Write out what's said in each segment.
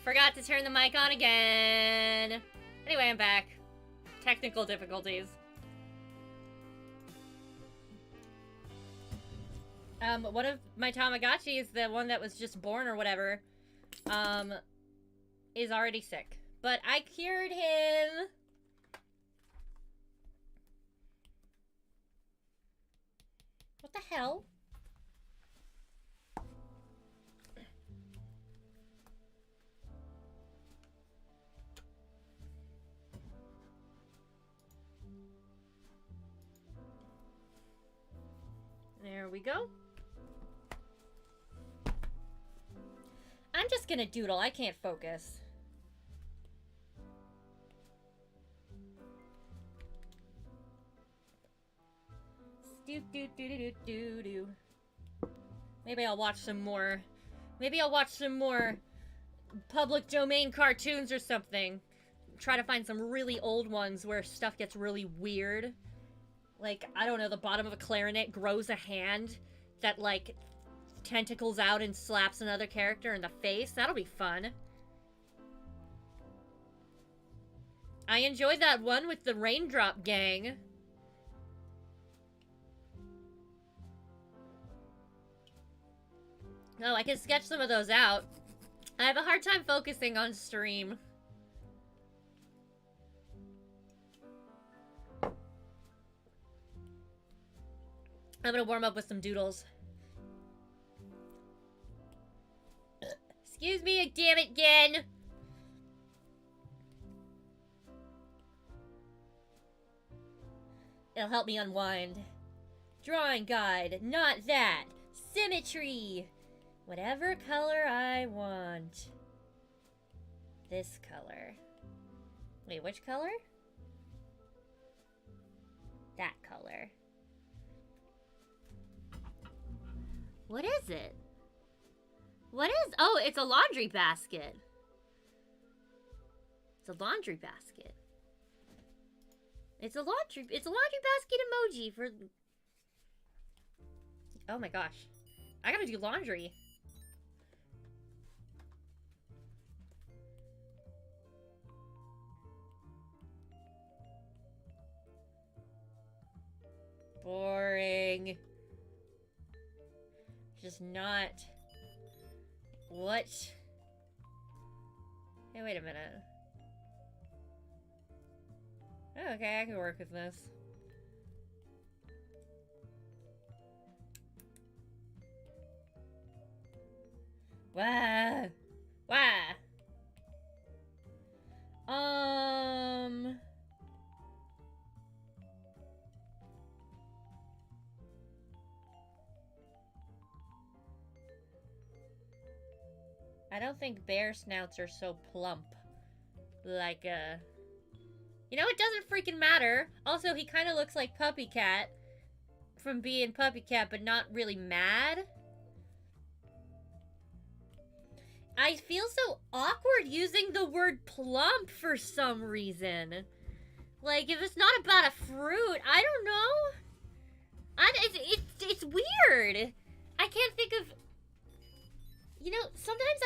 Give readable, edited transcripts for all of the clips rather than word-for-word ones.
Forgot to turn the mic on again. Anyway, I'm back. Technical difficulties. One of my Tamagotchis, the one that was just born or whatever, is already sick. But I cured him. What the hell? There we go. I'm just gonna doodle. I can't focus. Do. Maybe I'll watch some more. Maybe I'll watch some more public domain cartoons or something. Try to find some really old ones where stuff gets really weird. Like, I don't know, the bottom of a clarinet grows a hand that, like, tentacles out and slaps another character in the face. That'll be fun. I enjoyed that one with the Raindrop Gang. Oh, I can sketch some of those out. I have a hard time focusing on stream. I'm gonna warm up with some doodles. Excuse me, damn it, again. It'll help me unwind. Drawing guide, not that. Symmetry. Whatever color I want. This color. Wait, which color? That color. What is it? What is... Oh, it's a laundry basket. It's a laundry basket. It's a laundry basket emoji for... Oh my gosh. I gotta do laundry. Boring. Just not... What? Hey, wait a minute. Oh, okay, I can work with this. Wah! Wah! I don't think bear snouts are so plump. Like, You know, it doesn't freaking matter. Also, he kind of looks like Puppy Cat from being Puppy Cat, but not really mad. I feel so awkward using the word plump for some reason. Like, if it's not about a fruit, I don't know. It's weird. I can't think of... You know, sometimes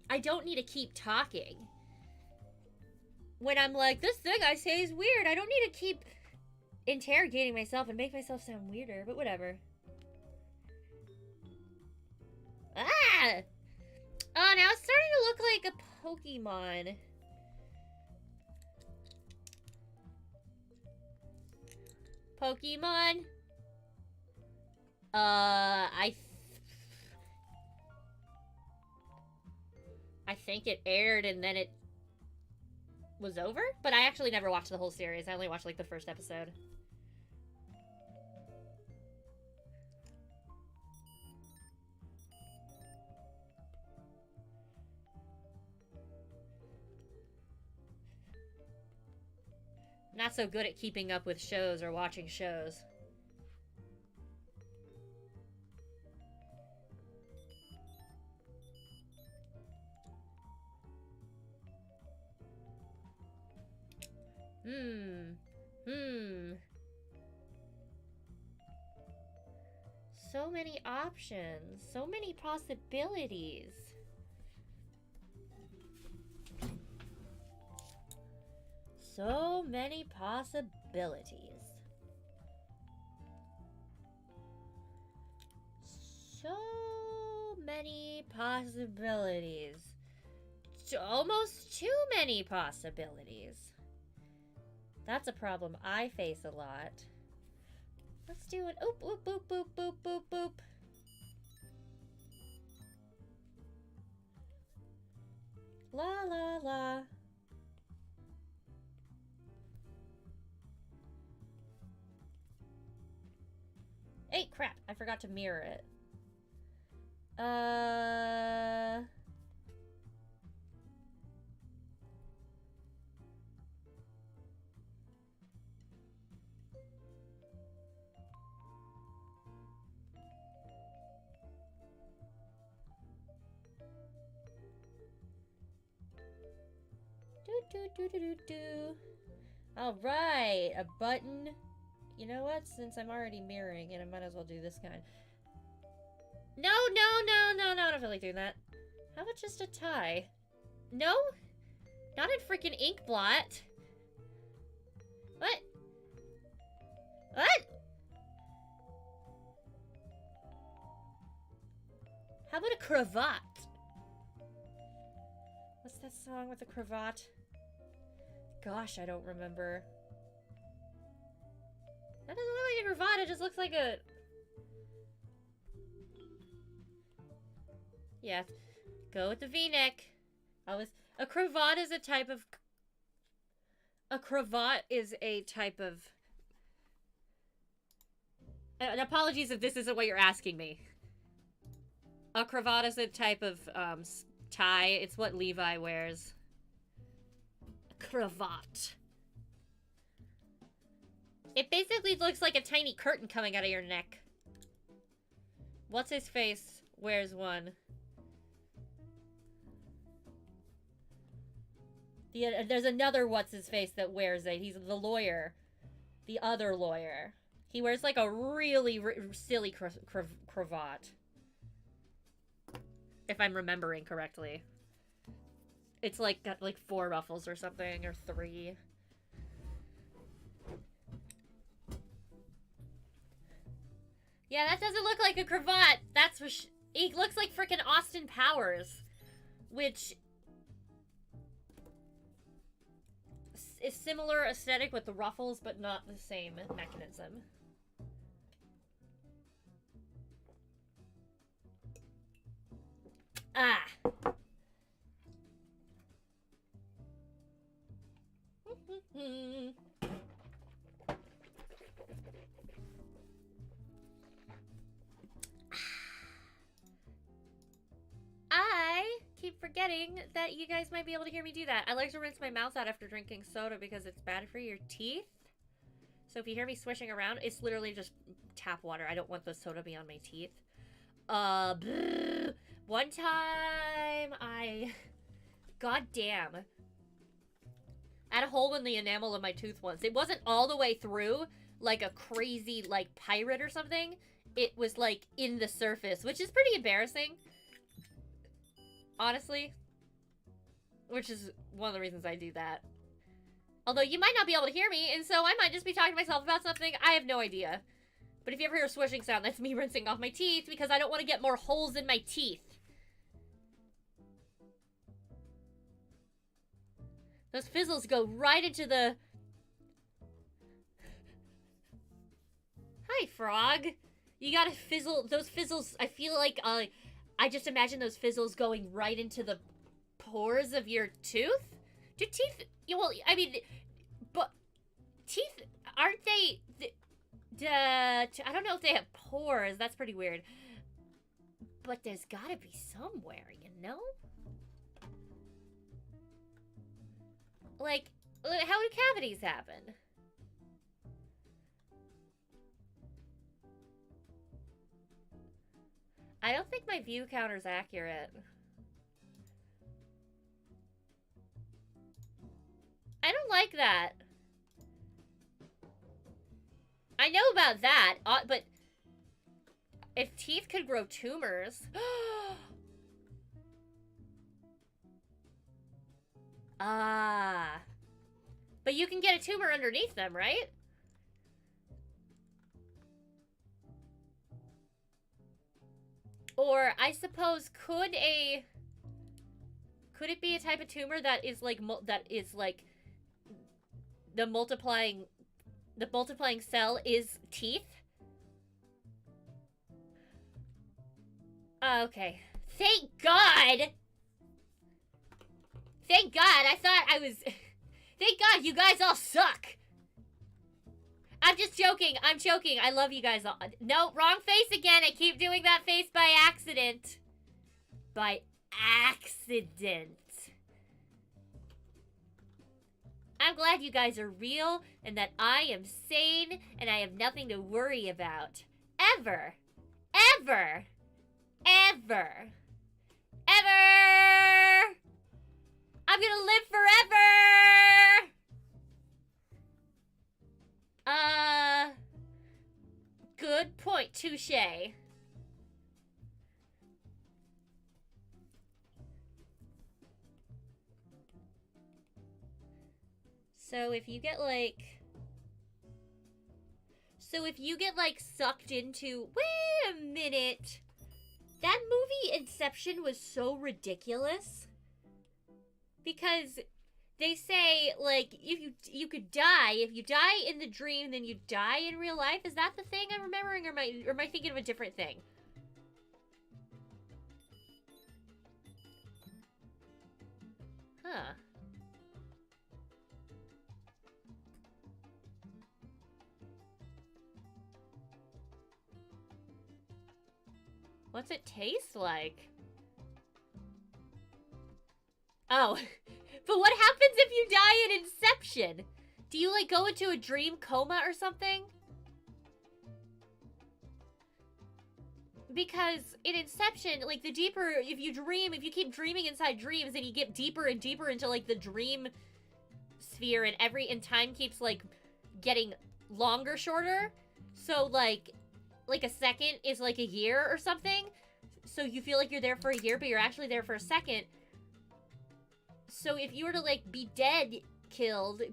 I don't need to keep talking. When I'm like, this thing I say is weird, I don't need to keep interrogating myself and make myself sound weirder, but whatever. Ah! Oh, now it's starting to look like a Pokemon. Pokemon? I think it aired and then it was over? But I actually never watched the whole series. I only watched, like, the first episode. Not so good at keeping up with shows or watching shows. So many options. So many possibilities. So many possibilities. So many possibilities. Almost too many possibilities. That's a problem I face a lot. Let's do an oop, oop, boop, boop, boop, boop, boop. La, la, la. Hey, crap. I forgot to mirror it. Do. All right, a button. You know what? Since I'm already mirroring it, I might as well do this kind. No, I don't feel like doing that. How about just a tie? No? Not in freaking ink blot. What? What? How about a cravat? What's that song with the cravat? Gosh, I don't remember. That doesn't look like a cravat, it just looks like a... Yeah, go with the V-neck. A cravat is a type of... A cravat is a type of... And apologies if this isn't what you're asking me. A cravat is a type of tie. It's what Levi wears. A cravat. It basically looks like a tiny curtain coming out of your neck. What's his face wears one. There's another what's his face that wears it. He's the lawyer. The other lawyer. He wears like a really silly cravat. If I'm remembering correctly. It's like got like 4 ruffles or something, or 3. Yeah, that doesn't look like a cravat. That's what he looks like freaking Austin Powers, which is similar aesthetic with the ruffles, but not the same mechanism. Ah. I keep forgetting that you guys might be able to hear me do that. I like to rinse my mouth out after drinking soda because it's bad for your teeth. So if you hear me swishing around, it's literally just tap water. I don't want the soda to be on my teeth. One time goddamn. I had a hole in the enamel of my tooth once. It wasn't all the way through, like a crazy, like, pirate or something. It was, like, in the surface, which is pretty embarrassing. Honestly. Which is one of the reasons I do that. Although you might not be able to hear me, and so I might just be talking to myself about something. I have no idea. But if you ever hear a swishing sound, that's me rinsing off my teeth because I don't want to get more holes in my teeth. Those fizzles go right into the... Hi, Frog. You gotta fizzle... Those fizzles, I feel like, I just imagine those fizzles going right into the pores of your tooth? Do teeth... Well, I mean... But... Teeth... Aren't they... I don't know if they have pores. That's pretty weird. But there's gotta be somewhere, you know? Like, how do cavities happen? I don't think my view counter's accurate. I don't like that. I know about that, but if teeth could grow tumors... Ah. But you can get a tumor underneath them, right? Or, I suppose, could it be a type of tumor that is like, the multiplying cell is teeth? Okay. Thank God! Thank God, I thought I was... Thank God, you guys all suck! I'm just joking, I'm joking, I love you guys all. No, wrong face again, I keep doing that face by accident. By accident. I'm glad you guys are real, and that I am sane, and I have nothing to worry about. Ever. Ever. Ever. Ever! I'm gonna live forever! Good point, touche. So if you get like... sucked into... Wait a minute! That movie, Inception, was so ridiculous. Because they say, like, if you could die. If you die in the dream, then you die in real life. Is that the thing I'm remembering, or am I thinking of a different thing? Huh. What's it taste like? Oh. But what happens if you die in Inception? Do you, like, go into a dream coma or something? Because in Inception, like, the deeper, if you keep dreaming inside dreams, then you get deeper and deeper into, like, the dream sphere, and time keeps, like, getting longer, shorter. So, like a second is, like, a year or something. So you feel like you're there for a year, but you're actually there for a second. So if you were to, like, be killed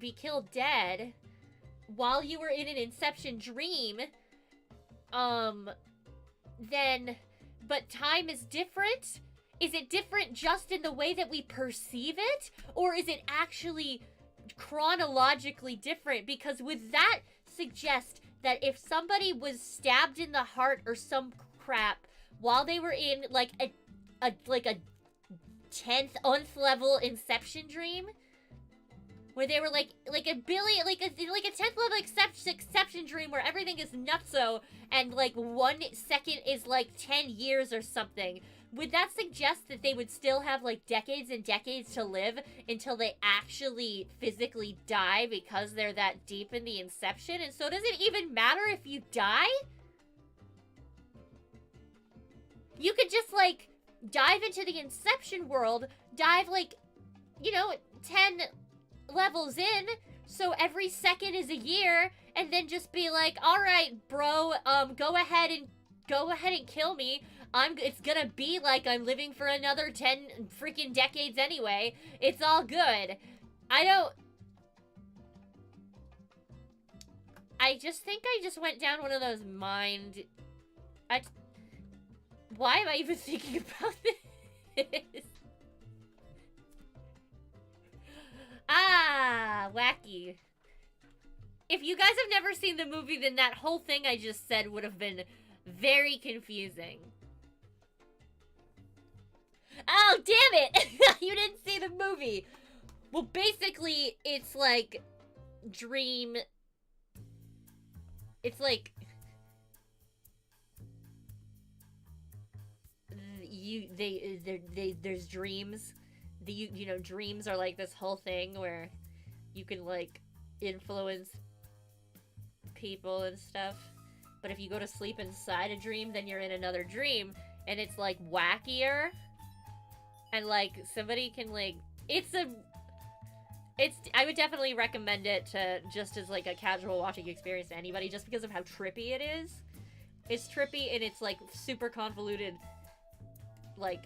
dead, while you were in an Inception dream, then, but time is different? Is it different just in the way that we perceive it? Or is it actually chronologically different? Because would that suggest that if somebody was stabbed in the heart or some crap while they were in, like, a 10th level Inception dream, where they were like a 10th level Inception dream where everything is nutso and, like, 1 second is like 10 years or something, would that suggest that they would still have, like, decades and decades to live until they actually physically die because they're that deep in the Inception? And so does it even matter if you die? You could just, like, dive into the Inception world, dive, like, you know, 10 levels in, so every second is a year, and then just be like, alright, bro, go ahead and kill me. It's gonna be like I'm living for another 10 freaking decades anyway. It's all good. I just think I just went down one of those why am I even thinking about this? Ah, wacky. If you guys have never seen the movie, then that whole thing I just said would have been very confusing. Oh, damn it! You didn't see the movie! Well, basically, it's like dream... It's like... There's dreams. You know, dreams are like this whole thing where you can, like, influence people and stuff. But if you go to sleep inside a dream, then you're in another dream, and it's, like, wackier. And, like, somebody can, like... I would definitely recommend it to just as, like, a casual watching experience to anybody, just because of how trippy it is. It's trippy, and it's, like, super convoluted, like,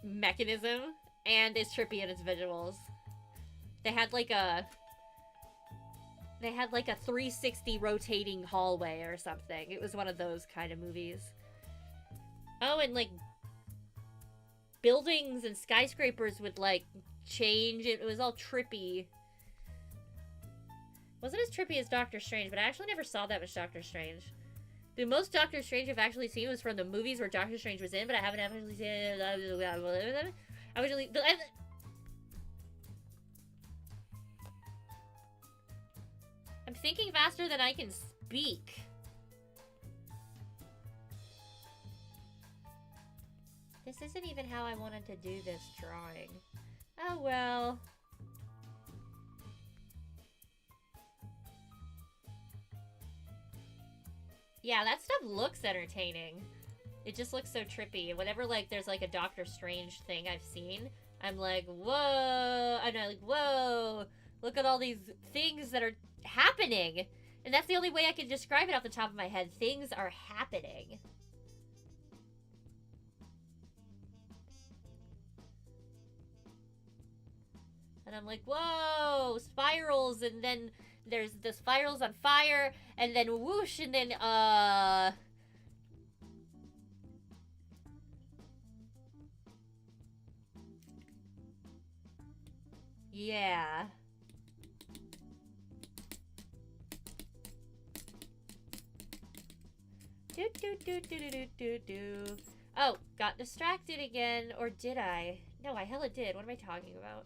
mechanism, and it's trippy in its visuals. They had, like, They had like a 360 rotating hallway or something. It was one of those kind of movies. Oh, and like buildings and skyscrapers would like change. It was all trippy. Wasn't as trippy as Doctor Strange, but I actually never saw that much Doctor Strange. The most Doctor Strange I've actually seen was from the movies where Doctor Strange was in, but I haven't actually seen it. I was really... I'm thinking faster than I can speak. This isn't even how I wanted to do this drawing. Oh well. Yeah, that stuff looks entertaining. It just looks so trippy. Whenever, like, there's, like, a Doctor Strange thing I've seen, I'm like, whoa! I'm like, whoa! Look at all these things that are happening! And that's the only way I can describe it off the top of my head. Things are happening. And I'm like, whoa! Spirals, and then there's the spirals on fire, and then whoosh, and then, yeah. Do. Oh, got distracted again, or did I? No, I hella did. What am I talking about?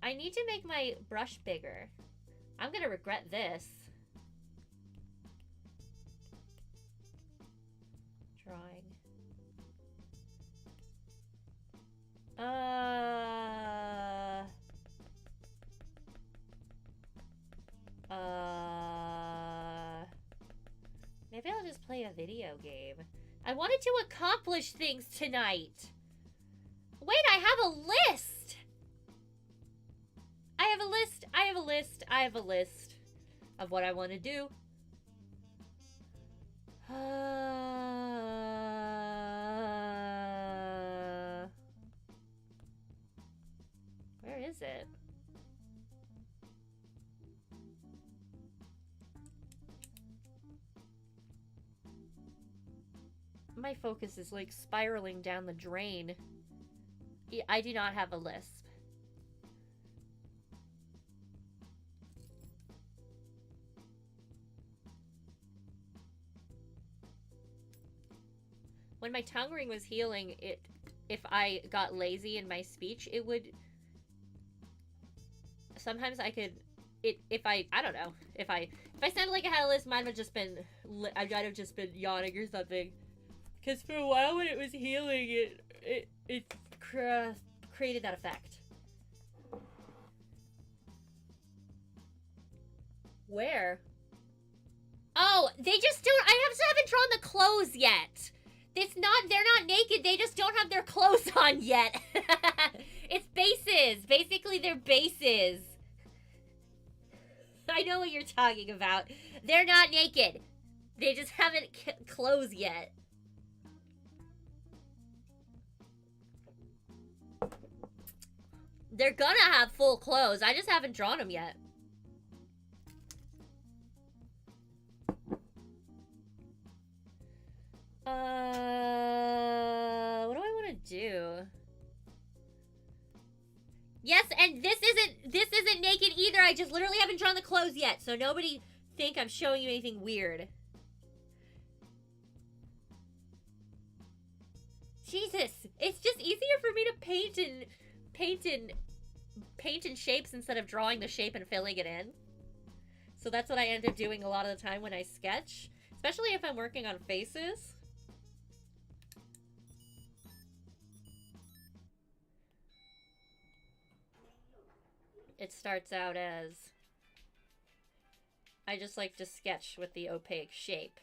I need to make my brush bigger. I'm gonna regret this. Drawing. Maybe I'll just play a video game. I wanted to accomplish things tonight. Wait, I have a list! I have a list of what I want to do. Where is it? My focus is like spiraling down the drain. I do not have a lisp. When my tongue ring was healing, if I got lazy in my speech, it would... Sometimes I could... I don't know. If I sounded like I had a lisp, mine would have just been... I might have just been yawning or something. Because for a while when it was healing, it created that effect. Where? Oh, they just don't... I just haven't drawn the clothes yet. They're not naked, they just don't have their clothes on yet. It's bases. Basically, they're bases. I know what you're talking about. They're not naked. They just haven't clothes yet. They're gonna have full clothes. I just haven't drawn them yet. What do I want to do? Yes, and this isn't naked either. I just literally haven't drawn the clothes yet, so nobody think I'm showing you anything weird. Jesus, it's just easier for me to paint in shapes instead of drawing the shape and filling it in. So that's what I end up doing a lot of the time when I sketch, especially if I'm working on faces. It starts out as, I just like to sketch with the opaque shape.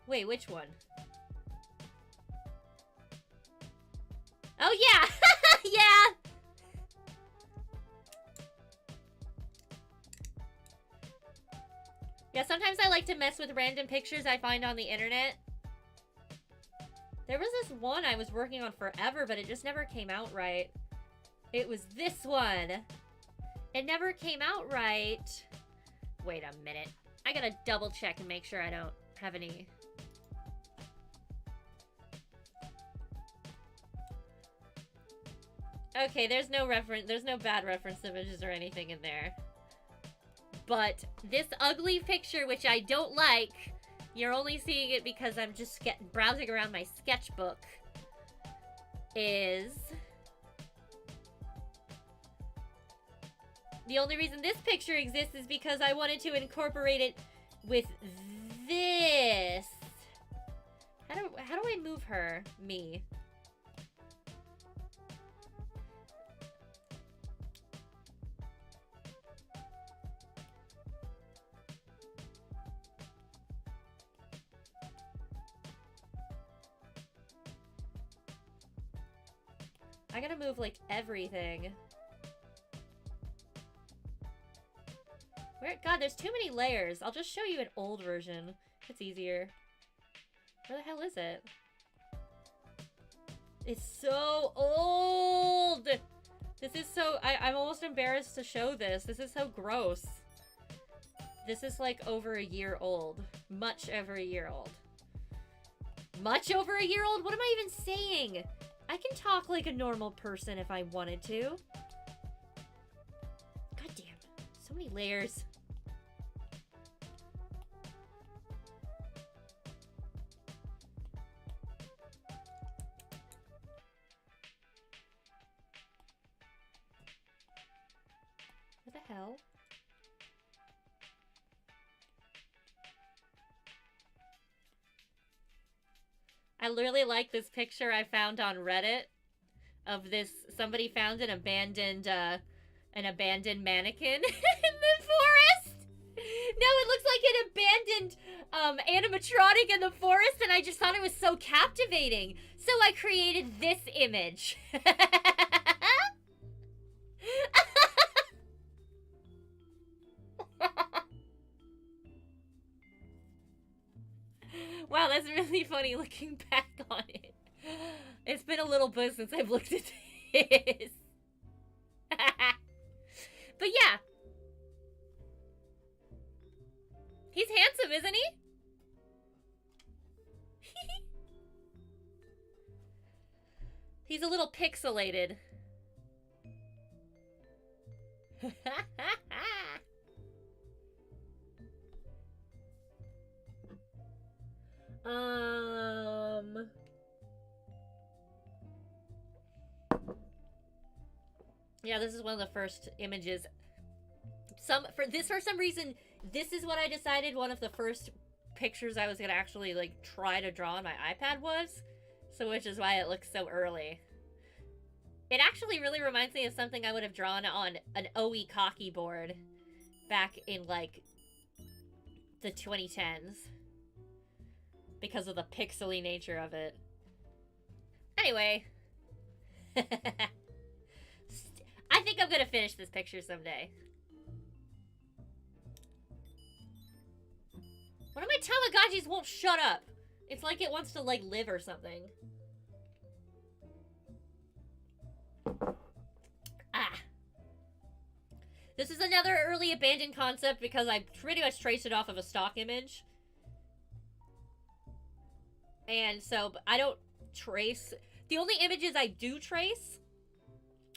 Wait, which one? Oh yeah! Yeah! Yeah, sometimes I like to mess with random pictures I find on the internet. There was this one I was working on forever, but it just never came out right. It was this one. It never came out right. Wait a minute. I gotta double check and make sure I don't have any... Okay, there's no bad reference images or anything in there. But this ugly picture, which I don't like, you're only seeing it because I'm just browsing around my sketchbook, is... The only reason this picture exists is because I wanted to incorporate it with this. How do I move her? Me. I gotta move, like, everything. God, there's too many layers. I'll just show you an old version. It's easier. Where the hell is it? It's so old! This is so... I'm almost embarrassed to show this. This is so gross. This is, like, over a year old. Much over a year old. Much over a year old? What am I even saying? I can talk like a normal person if I wanted to. God damn. So many layers. What the hell? I literally like this picture I found on Reddit of this. Somebody found an abandoned mannequin in the forest. No, it looks like an abandoned animatronic in the forest, and I just thought it was so captivating. So I created this image. Wow, that's really funny looking back on it. It's been a little bit since I've looked at this. But yeah. He's handsome, isn't he? He's a little pixelated. Yeah, this is one of the first images. For some reason, this is what I decided one of the first pictures I was gonna actually, like, try to draw on my iPad was. So, which is why it looks so early. It actually really reminds me of something I would have drawn on an OE Cocky board back in, like, the 2010s. Because of the pixely nature of it. Anyway. I think I'm gonna finish this picture someday. One of my Tamagotchis won't shut up. It's like it wants to, like, live or something. Ah. This is another early abandoned concept because I pretty much traced it off of a stock image. And so, I don't trace... The only images I do trace,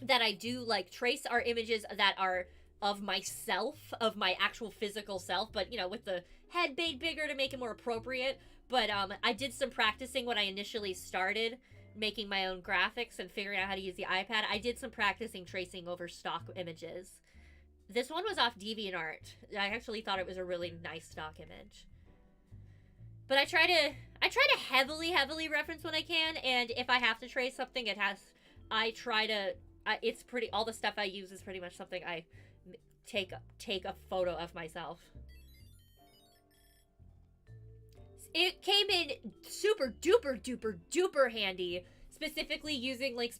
that I do, like, trace are images that are of myself, of my actual physical self, but, you know, with the head made bigger to make it more appropriate. But, I did some practicing when I initially started making my own graphics and figuring out how to use the iPad. I did some practicing tracing over stock images. This one was off DeviantArt. I actually thought it was a really nice stock image. But I try to heavily reference when I can, and if I have to trace something, all the stuff I use is pretty much something I take a photo of myself. It came in super duper handy, specifically using, like,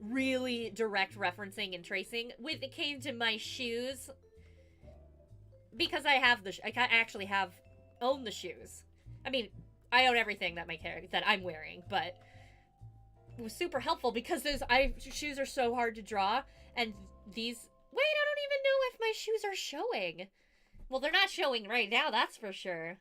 really direct referencing and tracing when it came to my shoes, because I actually own the shoes. I mean, I own everything that that I'm wearing, but it was super helpful because those shoes are so hard to draw, and these. Wait, I don't even know if my shoes are showing. Well, they're not showing right now, that's for sure.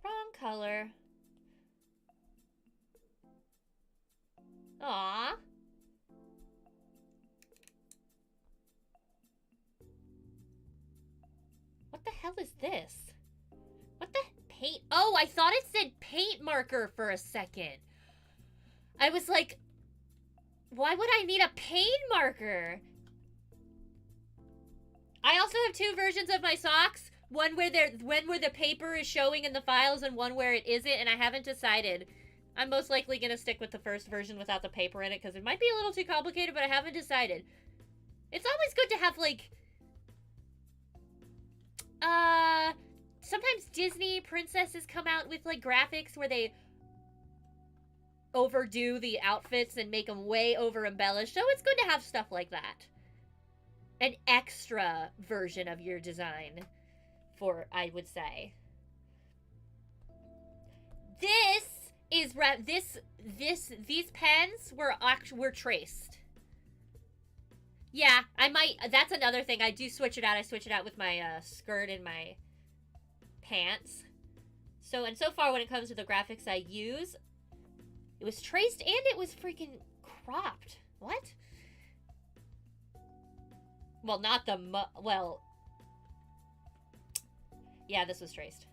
Wrong color. Aww. What the hell is this? What the paint? Oh, I thought it said paint marker for a second. I was like, why would I need a paint marker? I also have two versions of my socks. One where the paper is showing in the files and one where it isn't, and I haven't decided. I'm most likely going to stick with the first version without the paper in it because it might be a little too complicated, but I haven't decided. It's always good to have, like, sometimes Disney princesses come out with, like, graphics where they overdo the outfits and make them way over embellished, so it's good to have stuff like that. An extra version of your design, for, I would say. These pens were traced. Yeah, I might, that's another thing, I do switch it out. I switch it out with my skirt and my pants. So far when it comes to the graphics I use, it was traced and it was freaking cropped. What? Well, not the well. Yeah, this was traced.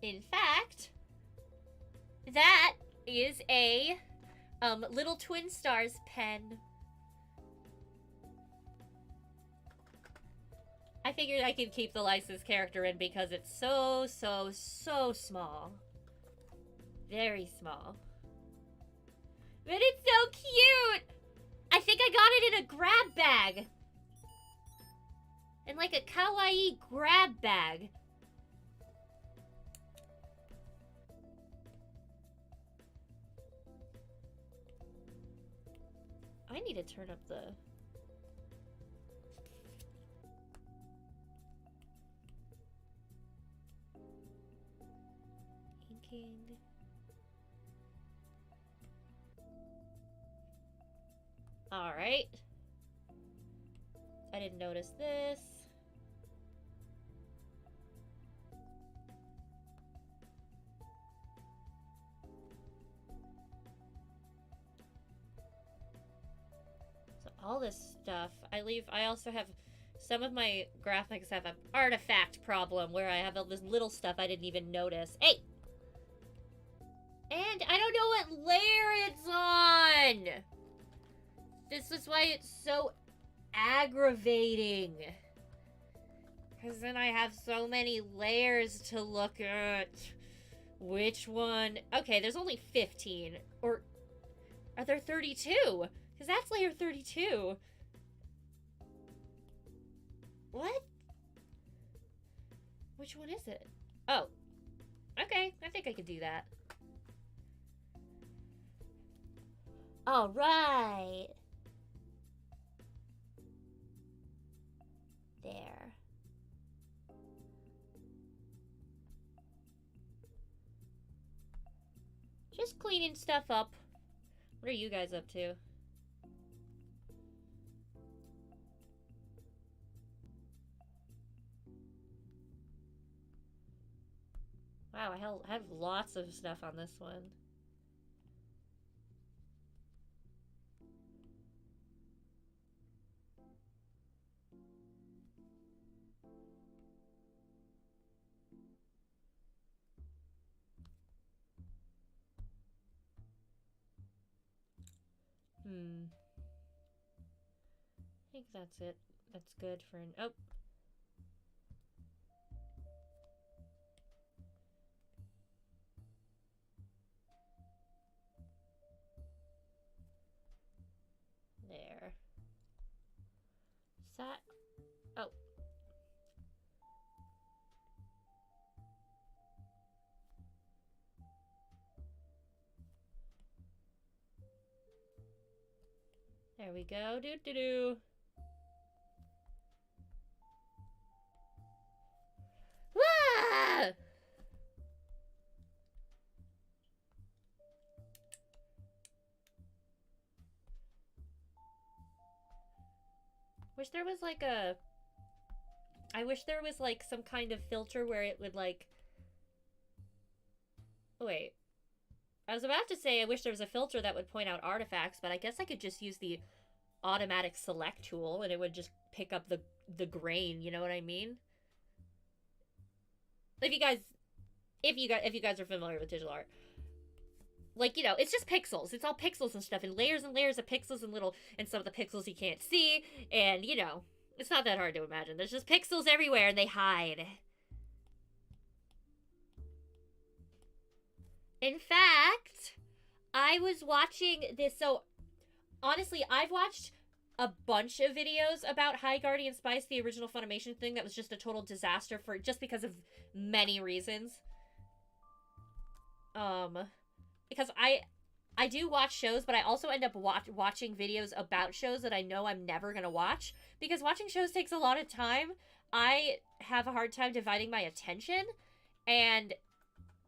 In fact, that is a Little Twin Stars pen. I figured I could keep the licensed character in because it's so small. Very small. But it's so cute! I think I got it in a grab bag. In like a kawaii grab bag. I need to turn up the... inking. Alright. I didn't notice this. So all this stuff, I also have, some of my graphics have an artifact problem where I have all this little stuff I didn't even notice. Hey! And I don't know what layer it's on! This is why it's so aggravating. Because then I have so many layers to look at. Which one? Okay, there's only 15. Or are there 32? Because that's layer 32. What? Which one is it? Oh. Okay, I think I could do that. Alright. There. Just cleaning stuff up. What are you guys up to? Wow, I have lots of stuff on this one. I think that's it. That's good for an... Oh. There. Is that... Oh. There we go. Doo doo doo. Wah! Wish there was like a... I wish there was like some kind of filter where it would like... Oh, wait. I was about to say I wish there was a filter that would point out artifacts, but I guess I could just use the automatic select tool and it would just pick up the grain, you know what I mean? If you guys are familiar with digital art, like, you know, it's just pixels. It's all pixels and stuff, and layers of pixels and some of the pixels you can't see, and, you know, it's not that hard to imagine. There's just pixels everywhere, and they hide. In fact, I was watching this, so, honestly, I've watched a bunch of videos about High Guardian Spice, the original Funimation thing that was just a total disaster just because of many reasons. Because I do watch shows, but I also end up watching videos about shows that I know I'm never gonna watch, because watching shows takes a lot of time. I have a hard time dividing my attention, and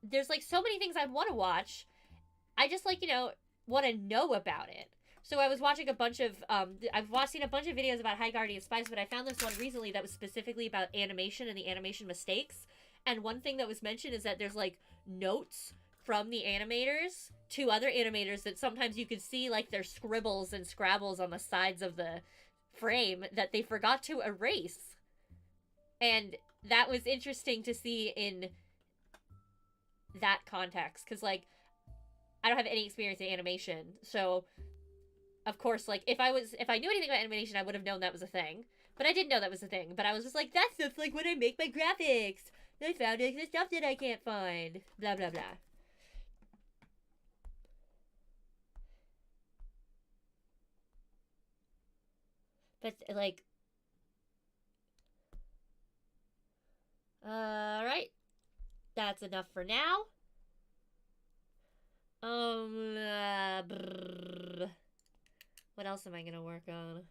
there's like so many things I want to watch. I just, like, you know, want to know about it. So I was watching a bunch of, seen a bunch of videos about High Guardian Spice, but I found this one recently that was specifically about animation and the animation mistakes. And one thing that was mentioned is that there's, like, notes from the animators to other animators that sometimes you could see, like, their scribbles and scrabbles on the sides of the frame that they forgot to erase. And that was interesting to see in that context, because, like, I don't have any experience in animation, so of course, like, if I knew anything about animation, I would have known that was a thing. But I didn't know that was a thing. But I was just like, that stuff's like when I make my graphics. I found the stuff that I can't find. Blah, blah, blah. But, like... Alright. That's enough for now. What else am I gonna work on?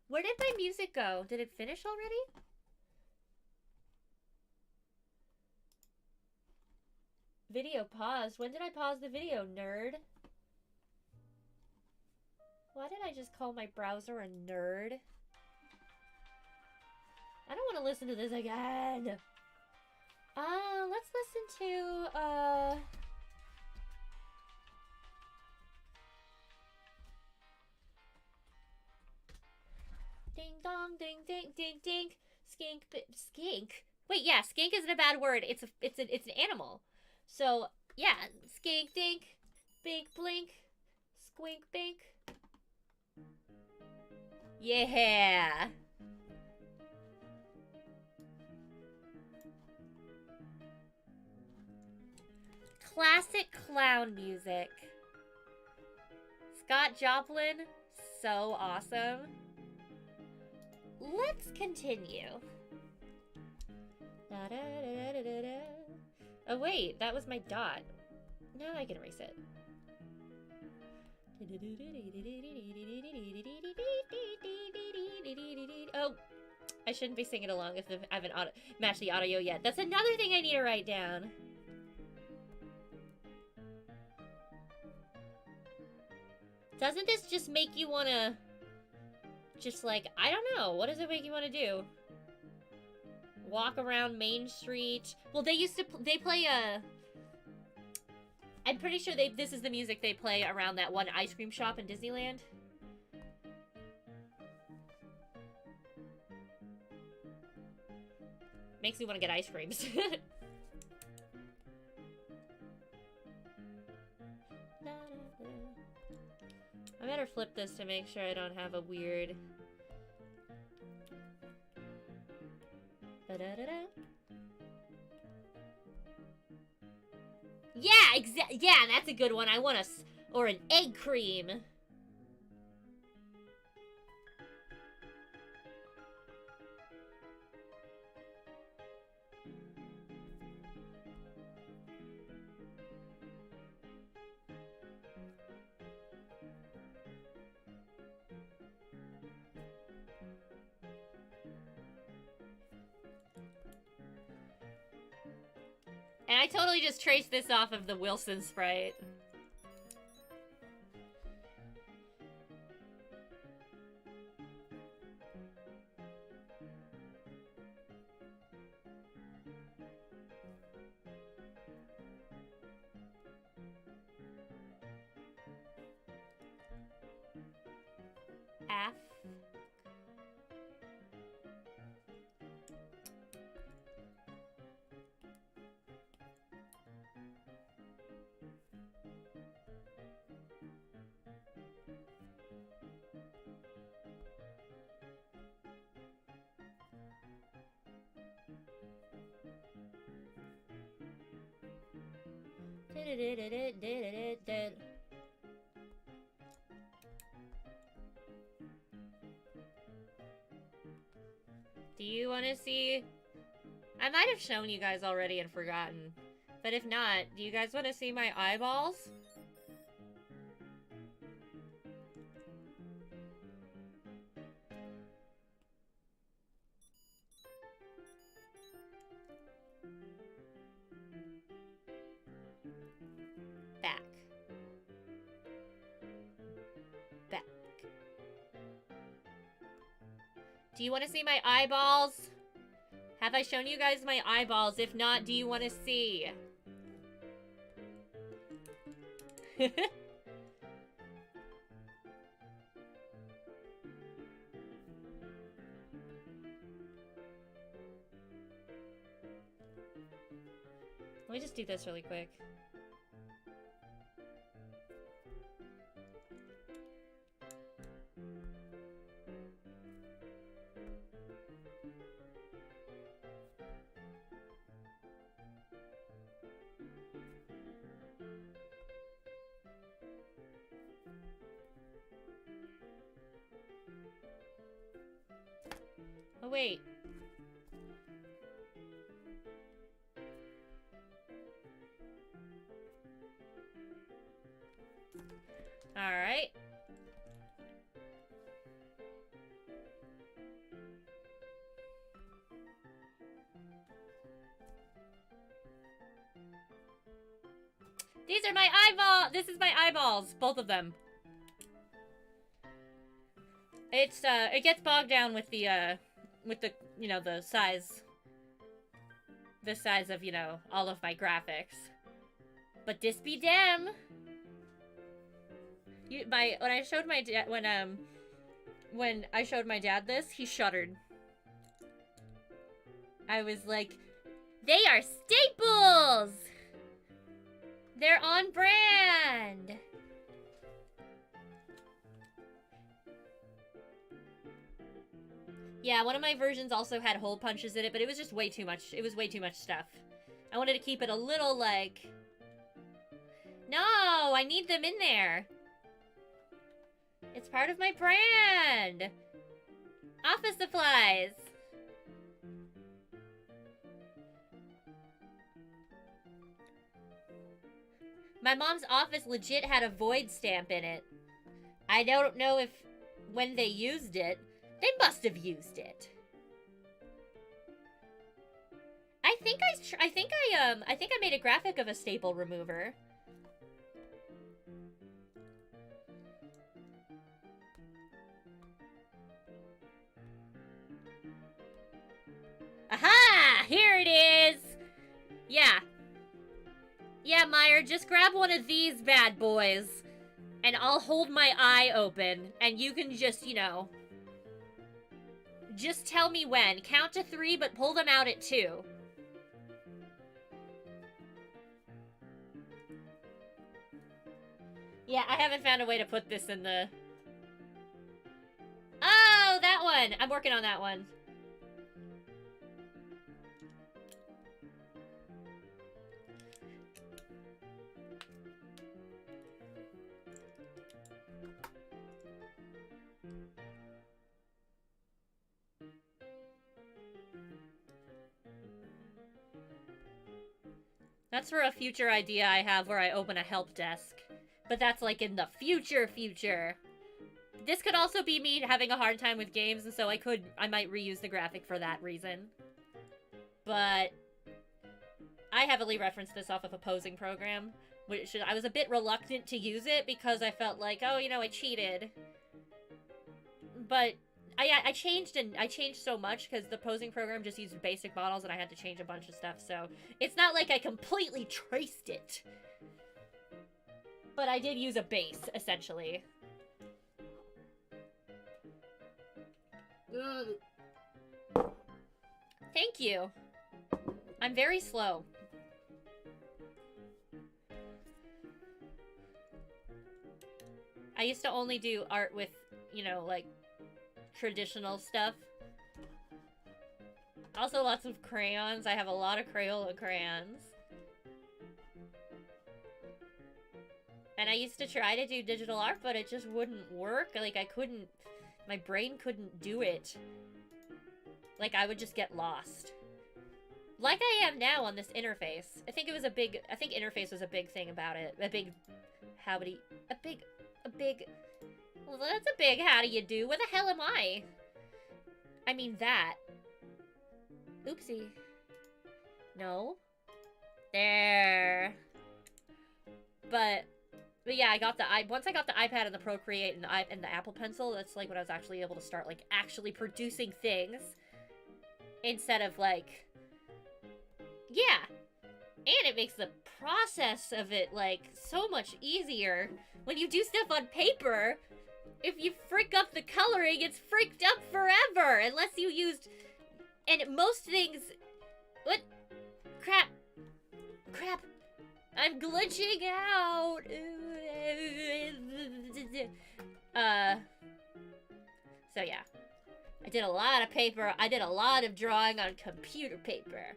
Where did my music go? Did it finish already? Video paused. When did I pause the video, nerd? Why did I just call my browser a nerd? I don't want to listen to this again. Let's listen to, ding dong, ding ding ding ding, skink, skink. Wait, yeah, skink isn't a bad word. It's an animal. So yeah, skink dink, bink blink, squink bink. Yeah. Classic clown music. Scott Joplin, so awesome. Let's continue. Oh wait, that was my dot. Now I can erase it. Oh, I shouldn't be singing along if I haven't matched the audio yet. That's another thing I need to write down. Doesn't this just make you wanna... Just like, I don't know, what does it make you want to do? Walk around Main Street? Well, they play a... I'm pretty sure this is the music they play around that one ice cream shop in Disneyland. Makes me want to get ice creams. I better flip this to make sure I don't have a weird... Yeah, yeah, that's a good one. I want or an egg cream. And I totally just traced this off of the Wilson sprite. F. Do you want to see? I might have shown you guys already and forgotten. But if not, do you guys want to see my eyeballs? Back. Back. Do you want to see my eyeballs? Have I shown you guys my eyeballs? If not, do you want to see? Let me just do this really quick. Oh, wait. All right. These are my eyeballs. This is my eyeballs, both of them. It's it gets bogged down with the you know, the size of, you know, all of my graphics. But this be damn. When I showed my dad when I showed my dad this, he shuddered. I was like, they are staples. They're on brand. Yeah, one of my versions also had hole punches in it, but it was just way too much. It was way too much stuff. I wanted to keep it a little, like... No, I need them in there. It's part of my brand. Office supplies. My mom's office legit had a void stamp in it. I don't know if when they used it, they must have used it. I think I made a graphic of a staple remover. Aha! Here it is! Yeah. Yeah, Meyer, just grab one of these bad boys, and I'll hold my eye open, and you can just, you know... Just tell me when. Count to 3, but pull them out at 2. Yeah, I haven't found a way to put this in the... Oh, that one! I'm working on that one. That's for a future idea I have where I open a help desk. But that's like in the future. This could also be me having a hard time with games, and so I might reuse the graphic for that reason. But I heavily referenced this off of a posing program, which I was a bit reluctant to use it because I felt like, oh, you know, I cheated. But I changed so much because the posing program just used basic models and I had to change a bunch of stuff, so it's not like I completely traced it. But I did use a base, essentially. Thank you. I'm very slow. I used to only do art with, you know, like, traditional stuff. Also lots of crayons. I have a lot of Crayola crayons. And I used to try to do digital art, but it just wouldn't work. Like, I couldn't... My brain couldn't do it. Like, I would just get lost. Like I am now on this interface. I think interface was a big thing about it. A big... Well, that's a big how do you do. Where the hell am I? I mean that. Oopsie. No. There. But yeah, once I got the iPad and the Procreate and the Apple Pencil, that's like when I was actually able to start like actually producing things instead of like, yeah. And it makes the process of it like so much easier when you do stuff on paper. If you frick up the coloring, it's fricked up forever unless you used, and most things, what? Crap. I'm glitching out. So yeah. I did a lot of paper. I did a lot of drawing on computer paper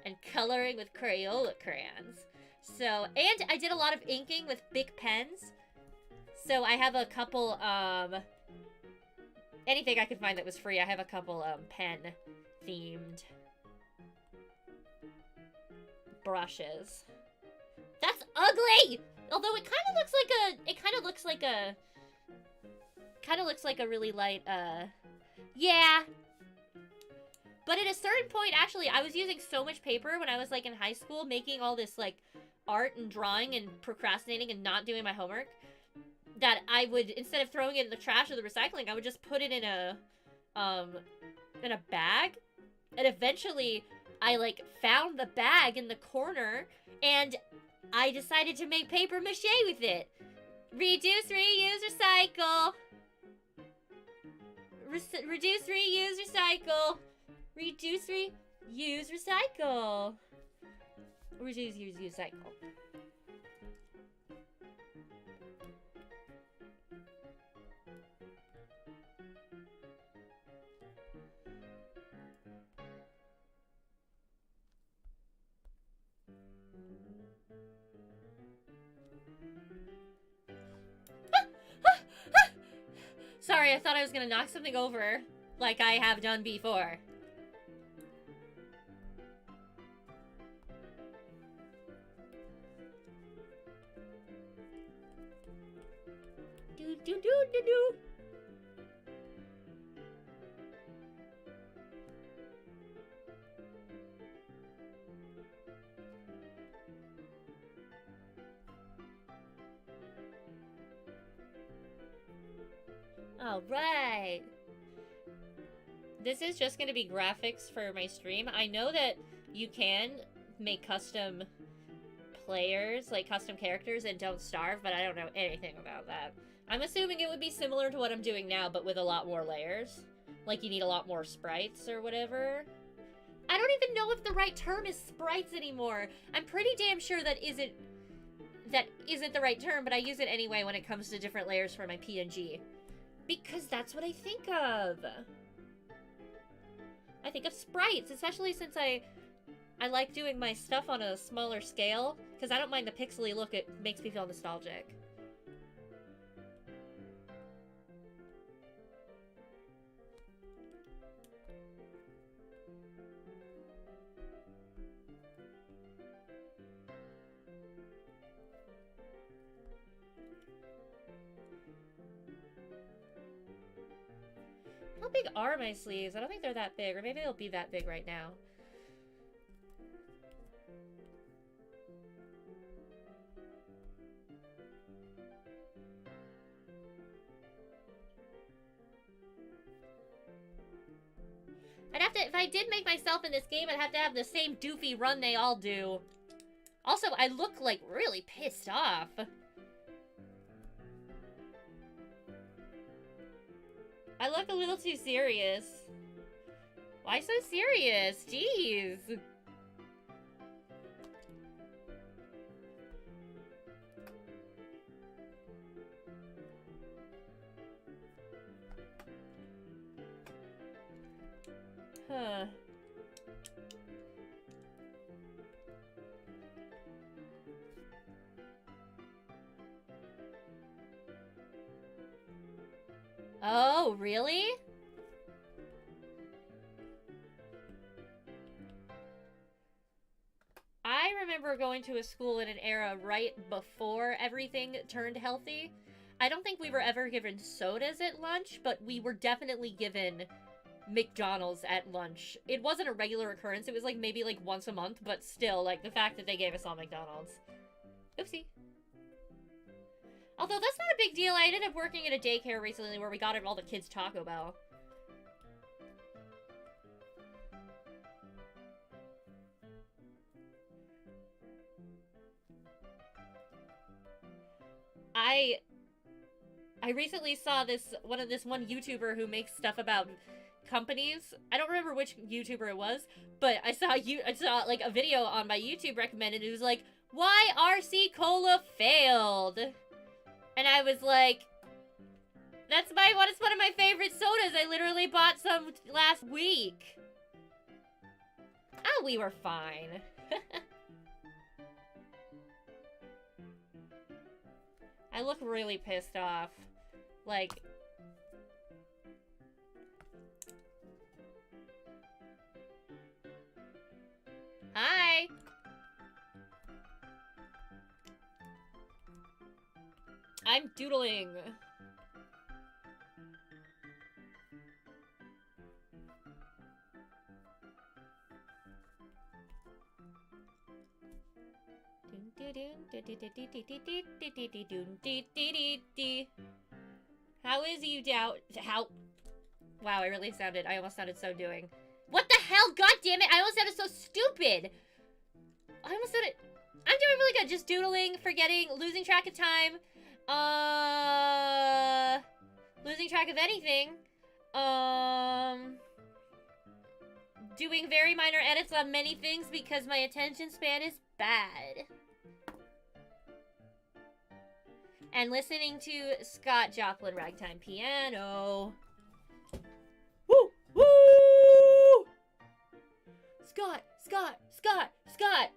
and coloring with Crayola crayons. So, and I did a lot of inking with Bic pens. So I have a couple, anything I could find that was free. I have a couple, pen-themed brushes. That's ugly! Although it kind of looks like a really light, yeah. But at a certain point, actually, I was using so much paper when I was, like, in high school, making all this, like, art and drawing and procrastinating and not doing my homework, that I would, instead of throwing it in the trash or the recycling, I would just put it in a bag. And eventually, I, like, found the bag in the corner, and I decided to make paper mache with it. Reduce, reuse, recycle. Reduce, reuse, recycle. Reduce, reuse, recycle. Reduce, reuse, recycle. Sorry, I thought I was gonna knock something over, like I have done before. Do. Alright. This is just going to be graphics for my stream. I know that you can make custom players, like custom characters in Don't Starve, but I don't know anything about that. I'm assuming it would be similar to what I'm doing now, but with a lot more layers. Like you need a lot more sprites or whatever. I don't even know if the right term is sprites anymore. I'm pretty damn sure that isn't the right term, but I use it anyway when it comes to different layers for my PNG. Because that's what I think of. I think of sprites, especially since I like doing my stuff on a smaller scale, because I don't mind the pixely look, it makes me feel nostalgic. How big are my sleeves? I don't think they're that big, or maybe they'll be that big right now. if I did make myself in this game, I'd have to have the same doofy run they all do. Also, I look, like, really pissed off. I look a little too serious. Why so serious? Jeez. Huh. Oh, really? I remember going to a school in an era right before everything turned healthy. I don't think we were ever given sodas at lunch, but we were definitely given McDonald's at lunch. It wasn't a regular occurrence. It was like maybe like once a month, but still, like the fact that they gave us all McDonald's. Oopsie. Although that's not a big deal. I ended up working at a daycare recently where we got all the kids Taco Bell. I recently saw this one YouTuber who makes stuff about companies. I don't remember which YouTuber it was, but I saw like a video on my YouTube recommended. It was like, why RC Cola failed. And I was like, that's one of my favorite sodas. I literally bought some last week. Oh, we were fine. I look really pissed off. Like... Hi! I'm doodling. How is you doubt? How? Wow, I almost sounded so doing. What the hell? God damn it! I almost sounded so stupid. I'm doing really good. Just doodling, forgetting, losing track of time. Losing track of anything. Doing very minor edits on many things because my attention span is bad. And listening to Scott Joplin Ragtime Piano. Woo! Woo! Scott! Scott! Scott! Scott!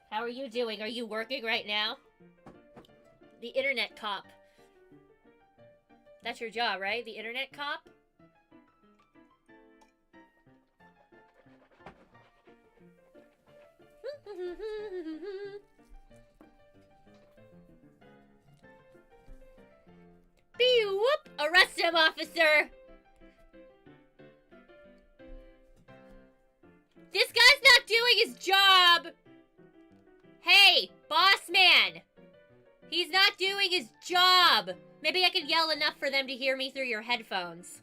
How are you doing? Are you working right now? The internet cop. That's your job, right? The internet cop? Whoop! Arrest him, officer! This guy's not doing his job! Hey, boss man! He's not doing his job! Maybe I can yell enough for them to hear me through your headphones.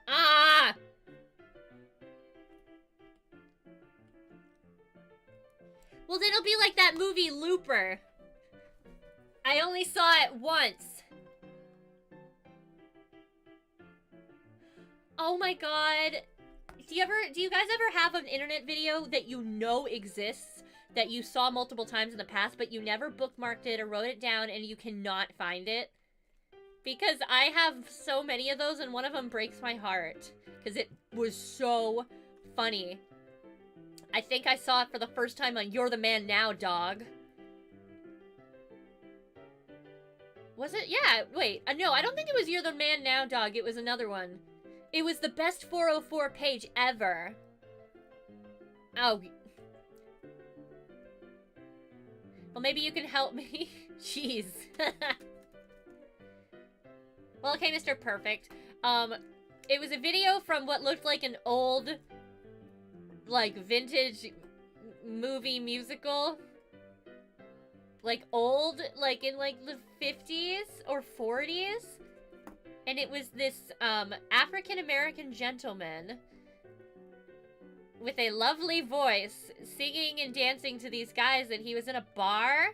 Ah! Well, then it'll be like that movie Looper. I only saw it once. Oh my god. Do you guys ever have an internet video that you know exists, that you saw multiple times in the past, but you never bookmarked it or wrote it down and you cannot find it? Because I have so many of those and one of them breaks my heart. Because it was so funny. I think I saw it for the first time on You're the Man Now, Dog. Was it? Yeah, wait. No, I don't think it was You're the Man Now, Dog. It was another one. It was the best 404 page ever. Oh. Well, maybe you can help me. Jeez. Well, okay, Mr. Perfect. It was a video from what looked like an old, like, vintage movie musical. like old, like in like the 50s or 40s. And it was this African-American gentleman with a lovely voice singing and dancing to these guys, and he was in a bar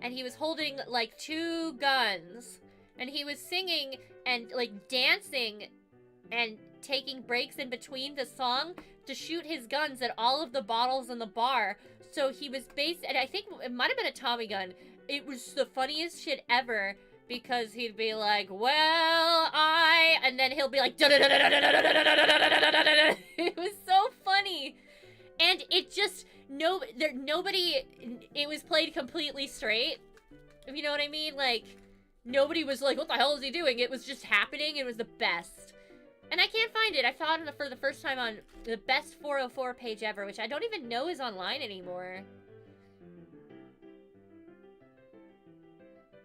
and he was holding like 2 guns and he was singing and like dancing and taking breaks in between the song to shoot his guns at all of the bottles in the bar. So he was based, and I think it might have been a Tommy gun. It was the funniest shit ever, because he'd be like, well, and then he'll be like, it was so funny. And it just, nobody, it was played completely straight, if you know what I mean. Like, nobody was like, what the hell is he doing? It was just happening. It was the best. And I can't find it. I found it for the first time on the best 404 page ever, which I don't even know is online anymore.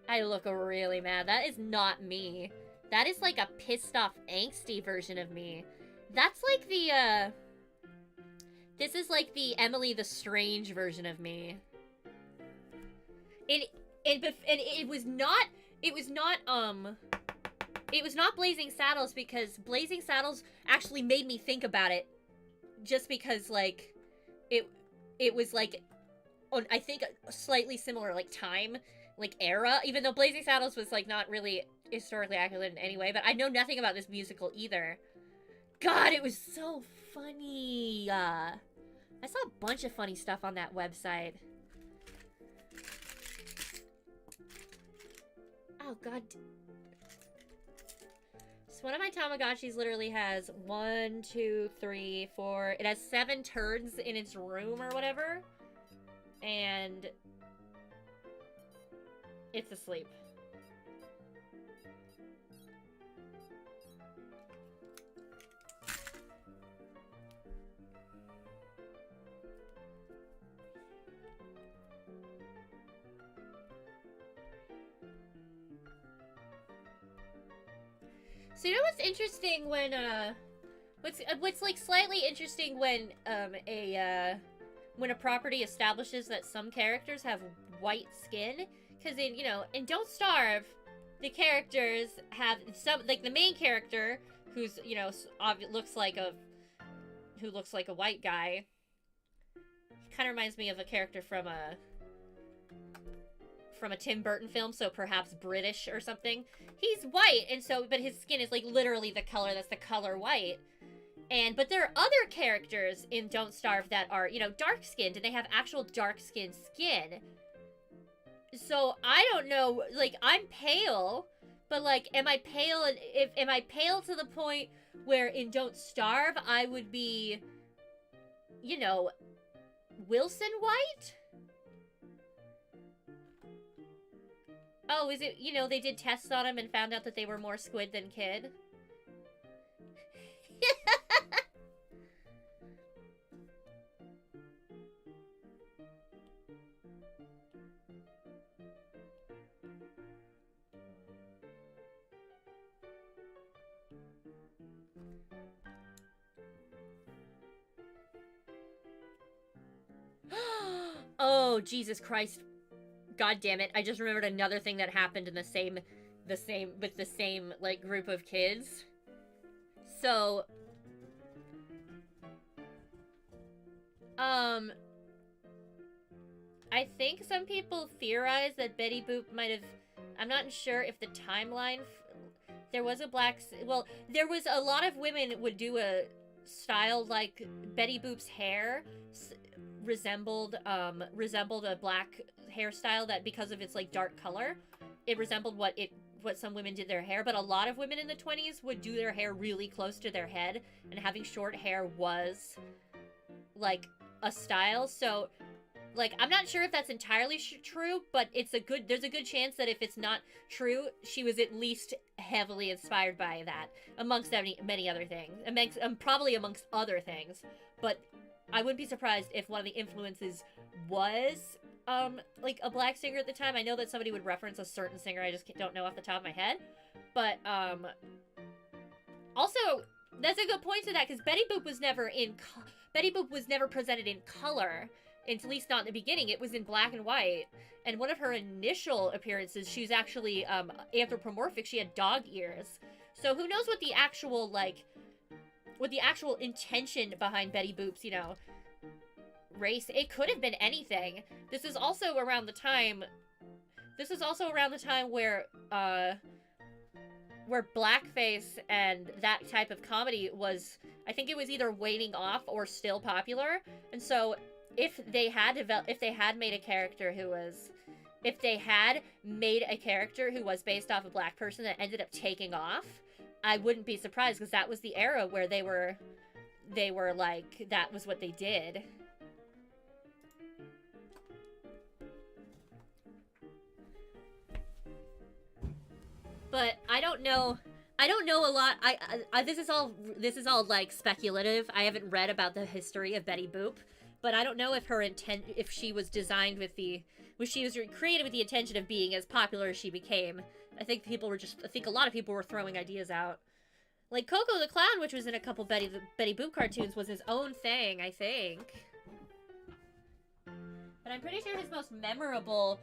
I look really mad. That is not me. That is like a pissed off, angsty version of me. That's like the, this is like the Emily the Strange version of me. And it was not Blazing Saddles, because Blazing Saddles actually made me think about it, just because, like, it was, like, on, I think, a slightly similar, like, time, like, era, even though Blazing Saddles was, like, not really historically accurate in any way, but I know nothing about this musical either. God, it was so funny! I saw a bunch of funny stuff on that website. Oh, God. One of my Tamagotchis literally has 1, 2, 3, 4. It has 7 turds in its room or whatever. And it's asleep. So you know what's interesting when what's like slightly interesting when a property establishes that some characters have white skin, because in Don't Starve, the characters have some, like the main character who's looks like a white guy. Kind of reminds me of a character from a Tim Burton film, so perhaps British or something. He's white, and so, but his skin is like literally the color, that's the color white. But there are other characters in Don't Starve that are, dark-skinned, and they have actual dark-skinned skin. So I don't know, like, I'm pale, but like, am I pale, and am I pale to the point where in Don't Starve I would be, Wilson white? Oh, is it, they did tests on him and found out that they were more squid than kid? Oh, Jesus Christ. God damn it. I just remembered another thing that happened in the same, like, group of kids. So, I think some people theorize that Betty Boop might have, I'm not sure if the timeline, there was a there was a lot of women would do a style like Betty Boop's hair resembled a black hairstyle, that because of its like dark color, it resembled what some women did their hair. But a lot of women in the 20s would do their hair really close to their head, and having short hair was like a style. So like, I'm not sure if that's entirely true, but there's a good chance that if it's not true, she was at least heavily inspired by that, amongst many other things, probably amongst other things. But I wouldn't be surprised if one of the influences was like a black singer at the time. I know that somebody would reference a certain singer, I just don't know off the top of my head. But also, that's a good point to that, because Betty Boop was never presented in color. At least not in the beginning. It was in black and white. And one of her initial appearances, she was actually anthropomorphic. She had dog ears. So who knows what the actual, like, what the actual intention behind Betty Boop's, you know, race. It could have been anything. This is also around the time where blackface and that type of comedy was, I think it was either waning off or still popular. And so if they had made a character who was based off a black person that ended up taking off, I wouldn't be surprised, because that was the era where they were like, that was what they did. But I don't know a lot. This is all like speculative. I haven't read about the history of Betty Boop, but I don't know if if she was designed with she was created with the intention of being as popular as she became. I think a lot of people were throwing ideas out. Like Coco the Clown, which was in a couple Betty Boop cartoons, was his own thing, I think. But I'm pretty sure his most memorable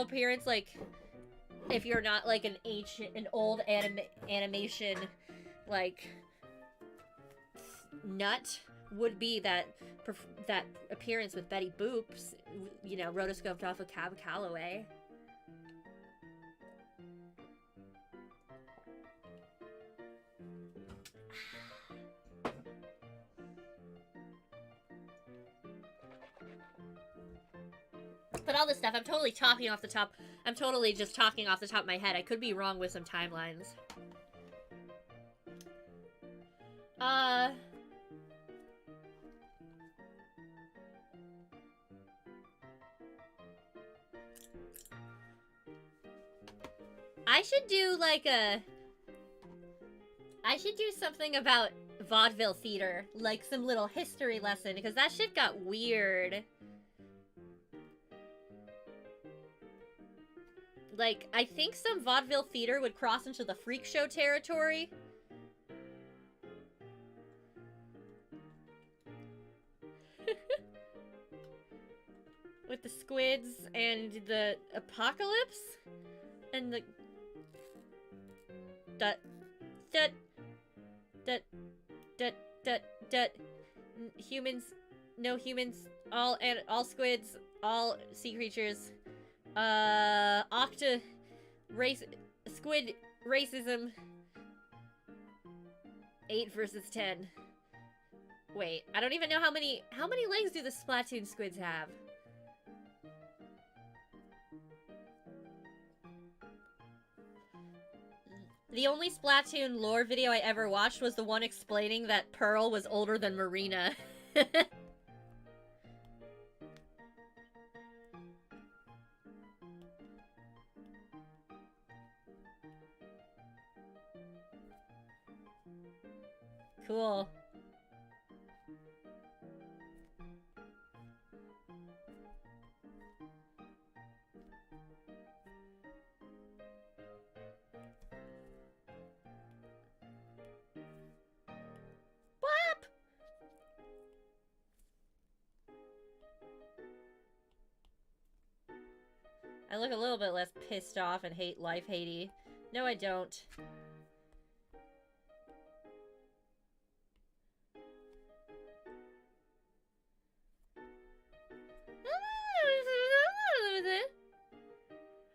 appearance, like, if you're not like an old animation, like, nut, would be that appearance with Betty Boop's, you know, rotoscoped off of Cab Calloway. But all this stuff, I'm totally just talking off the top of my head. I could be wrong with some timelines. I should do something about vaudeville theater, like some little history lesson, because that shit got weird. Like, I think some vaudeville theater would cross into the freak show territory. With the squids and the apocalypse and the humans, no humans, all squids, all sea creatures, squid racism, 8 versus 10. Wait, I don't even know how many legs do the Splatoon squids have? The only Splatoon lore video I ever watched was the one explaining that Pearl was older than Marina. Cool. I look a little bit less pissed off and hate life hatey. No, I don't.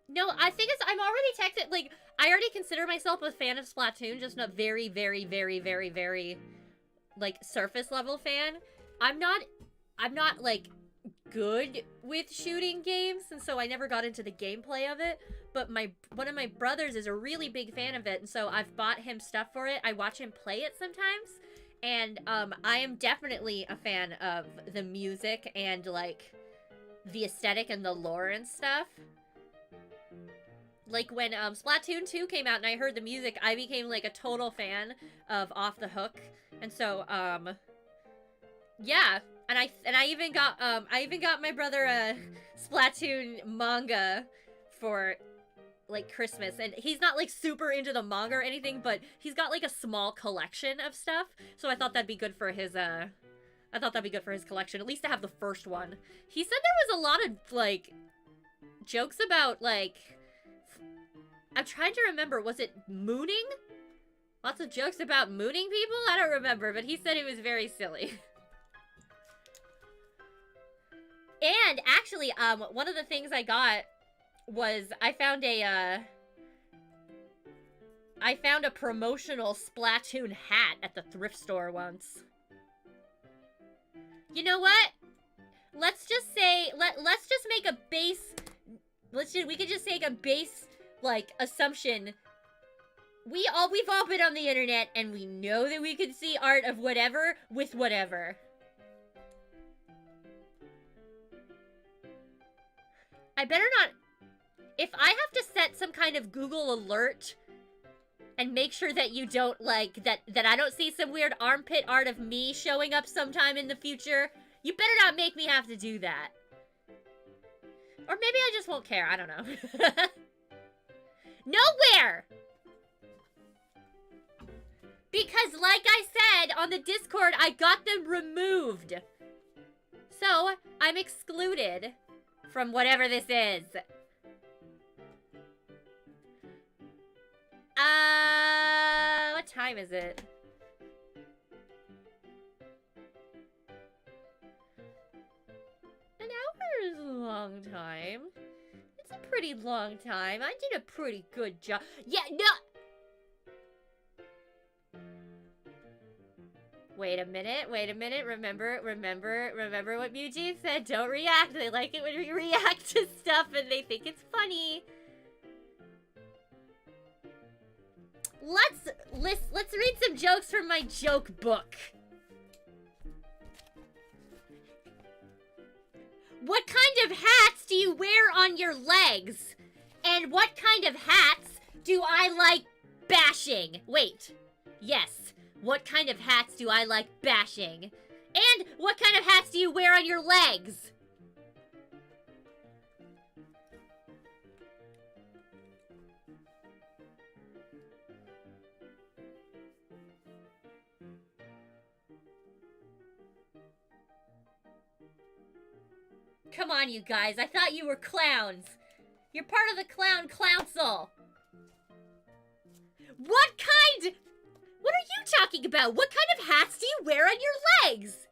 No, I think I'm already texted, like, I already consider myself a fan of Splatoon, just not very, very, very, very, very, like, surface level fan. I'm not, like, good with shooting games, and so I never got into the gameplay of it, but one of my brothers is a really big fan of it, and so I've bought him stuff for it. I watch him play it sometimes, and I am definitely a fan of the music and, like, the aesthetic and the lore and stuff. Like, when Splatoon 2 came out and I heard the music, I became, like, a total fan of Off the Hook, and so, yeah. And I even got my brother a Splatoon manga for, like, Christmas. And he's not, like, super into the manga or anything, but he's got, like, a small collection of stuff. So I thought that'd be good for his I thought that'd be good for his collection, at least to have the first one. He said there was a lot of, like, jokes about, like... I'm trying to remember, was it mooning? Lots of jokes about mooning people? I don't remember, but he said it was very silly. And, actually, one of the things I got was I found a promotional Splatoon hat at the thrift store once. You know what? Let's just say, let's just make a base, we could just take a base, like, assumption. We've all been on the internet, and we know that we can see art of whatever with whatever. I better not... If I have to set some kind of Google alert and make sure that you don't, like, that I don't see some weird armpit art of me showing up sometime in the future, you better not make me have to do that. Or maybe I just won't care, I don't know. Nowhere! Because, like I said, on the Discord, I got them removed. So, I'm excluded from whatever this is. What time is it? An hour is a long time. It's a pretty long time. I did a pretty good job. Yeah, no! Wait a minute, remember what Eugene said, don't react. They like it when we react to stuff and they think it's funny. Let's read some jokes from my joke book. What kind of hats do you wear on your legs? And what kind of hats do I like bashing? Wait, yes. What kind of hats do I like bashing? And what kind of hats do you wear on your legs? Come on, you guys. I thought you were clowns. You're part of the clown council. What kind... What are you talking about? What kind of hats do you wear on your legs?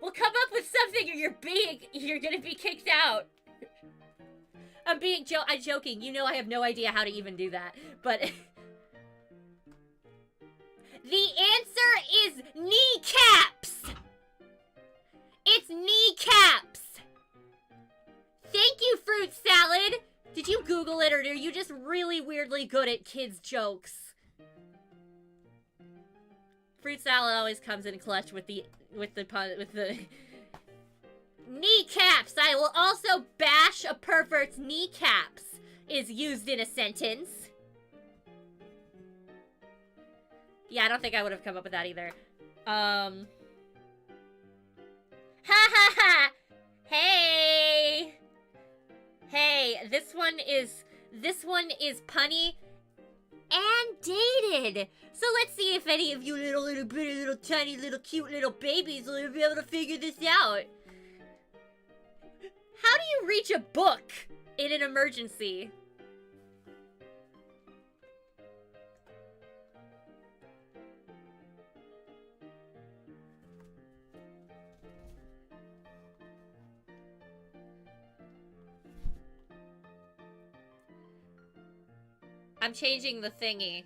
Well, come up with something or you're gonna be kicked out. I'm joking. You know I have no idea how to even do that. But... The answer is kneecaps! It's kneecaps! Thank you, Fruit Salad! Did you Google it, or are you just really weirdly good at kids' jokes? Fruit Salad always comes in clutch with the kneecaps! I will also bash a pervert's kneecaps is used in a sentence. Yeah, I don't think I would have come up with that either. Ha ha ha! Hey! Hey, this one is punny and dated. So let's see if any of you little bitty, little tiny, little cute little babies will be able to figure this out. How do you reach a book in an emergency? I'm changing the thingy.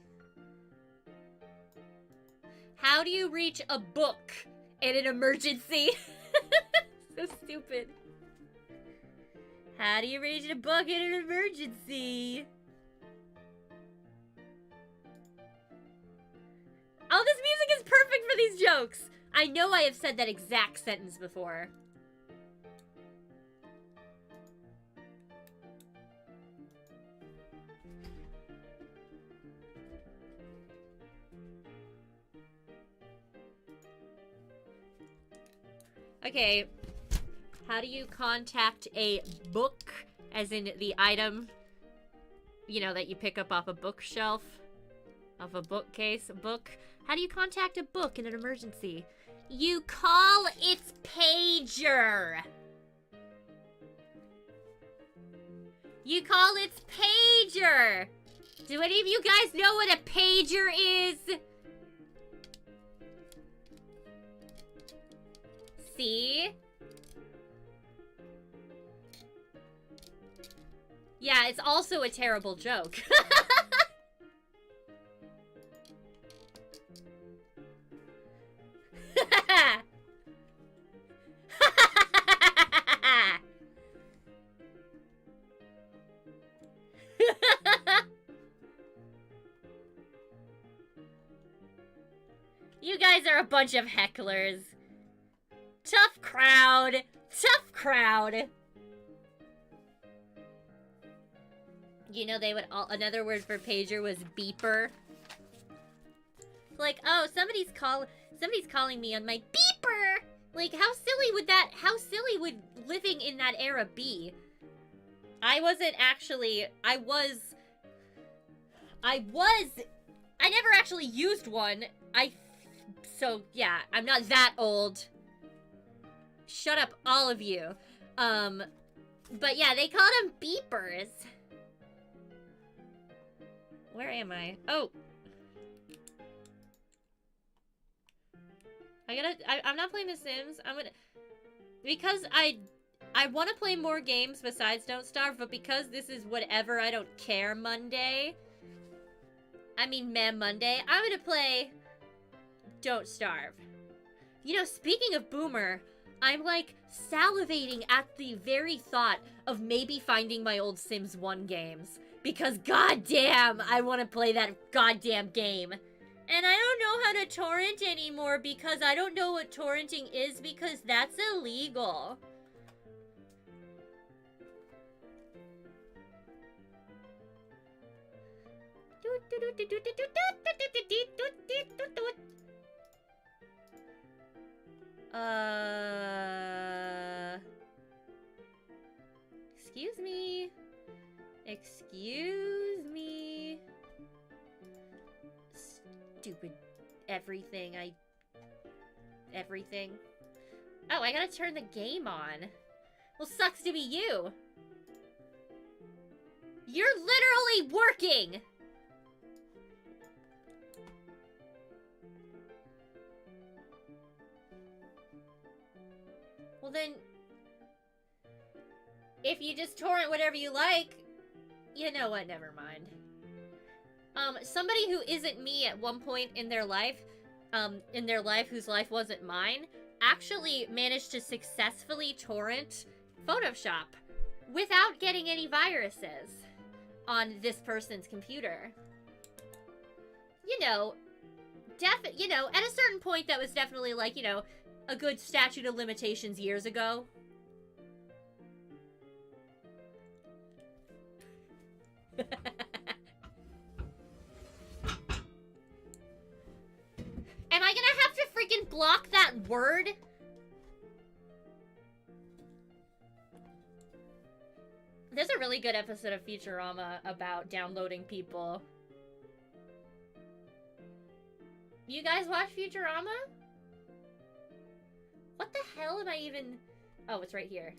How do you reach a book in an emergency? So stupid. How do you reach a book in an emergency? Oh, this music is perfect for these jokes. I know I have said that exact sentence before. Okay, how do you contact a book, as in the item? you know, that you pick up off a bookshelf, off a bookcase, a book. How do you contact a book in an emergency? You call its pager. You call its pager. Do any of you guys know what a pager is? See? Yeah, it's also a terrible joke. You guys are a bunch of hecklers. Tough crowd. Tough crowd. You know, they would all, another word for pager was beeper. Like, oh, somebody's calling me on my beeper. Like, how silly would living in that era be? I never actually used one. So yeah, I'm not that old. Shut up, all of you. But yeah, they called them beepers. Where am I? Oh. I'm not playing The Sims. Because I want to play more games besides Don't Starve, but because this is whatever I don't care Monday. I mean, Meh Monday. I'm gonna play Don't Starve. You know, speaking of Boomer, I'm like salivating at the very thought of maybe finding my old Sims 1 games. Because goddamn, I want to play that goddamn game. And I don't know how to torrent anymore because I don't know what torrenting is because that's illegal. Excuse me. Excuse me. Stupid everything. Everything. Oh, I gotta turn the game on. Well, sucks to be you. You're literally working! Well then, if you just torrent whatever you like, you know what, never mind. Somebody who isn't me at one point in their life whose life wasn't mine, actually managed to successfully torrent Photoshop without getting any viruses on this person's computer. You know, at a certain point that was definitely like, you know, a good statute of limitations years ago. Am I gonna have to freaking block that word? There's a really good episode of Futurama about downloading people. You guys watch Futurama? What the hell am I even... Oh, it's right here.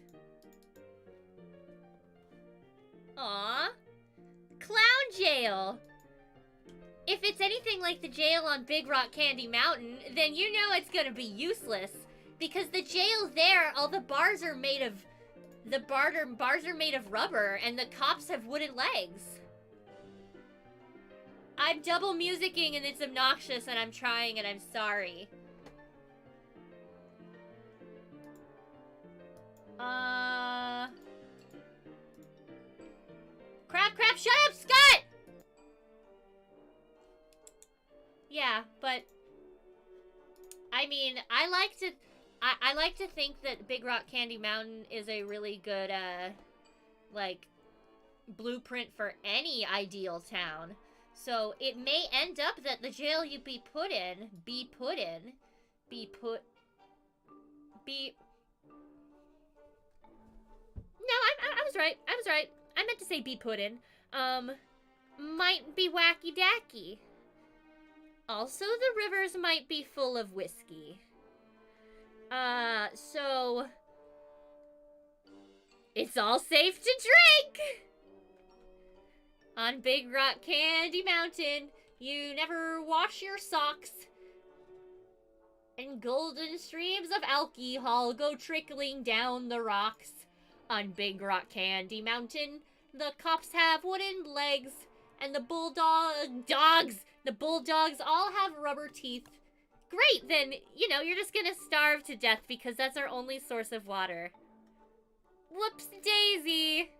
Aww. Clown jail! If it's anything like the jail on Big Rock Candy Mountain, then you know it's gonna be useless. Because the jail there, all the bars are made of... bars are made of rubber, and the cops have wooden legs. I'm double musicking and it's obnoxious and I'm trying and I'm sorry. Crap, shut up, Scott! Yeah, but I mean, I like to think that Big Rock Candy Mountain is a really good like blueprint for any ideal town. So it may end up that the jail you be put in No, I was right. I meant to say be put in. might be wacky-dacky. Also, the rivers might be full of whiskey. So... it's all safe to drink! On Big Rock Candy Mountain, you never wash your socks. And golden streams of alcohol go trickling down the rocks. On Big Rock Candy Mountain, the cops have wooden legs, and the bulldogs all have rubber teeth. Great, then, you know, you're just gonna starve to death because that's our only source of water. Whoops daisy.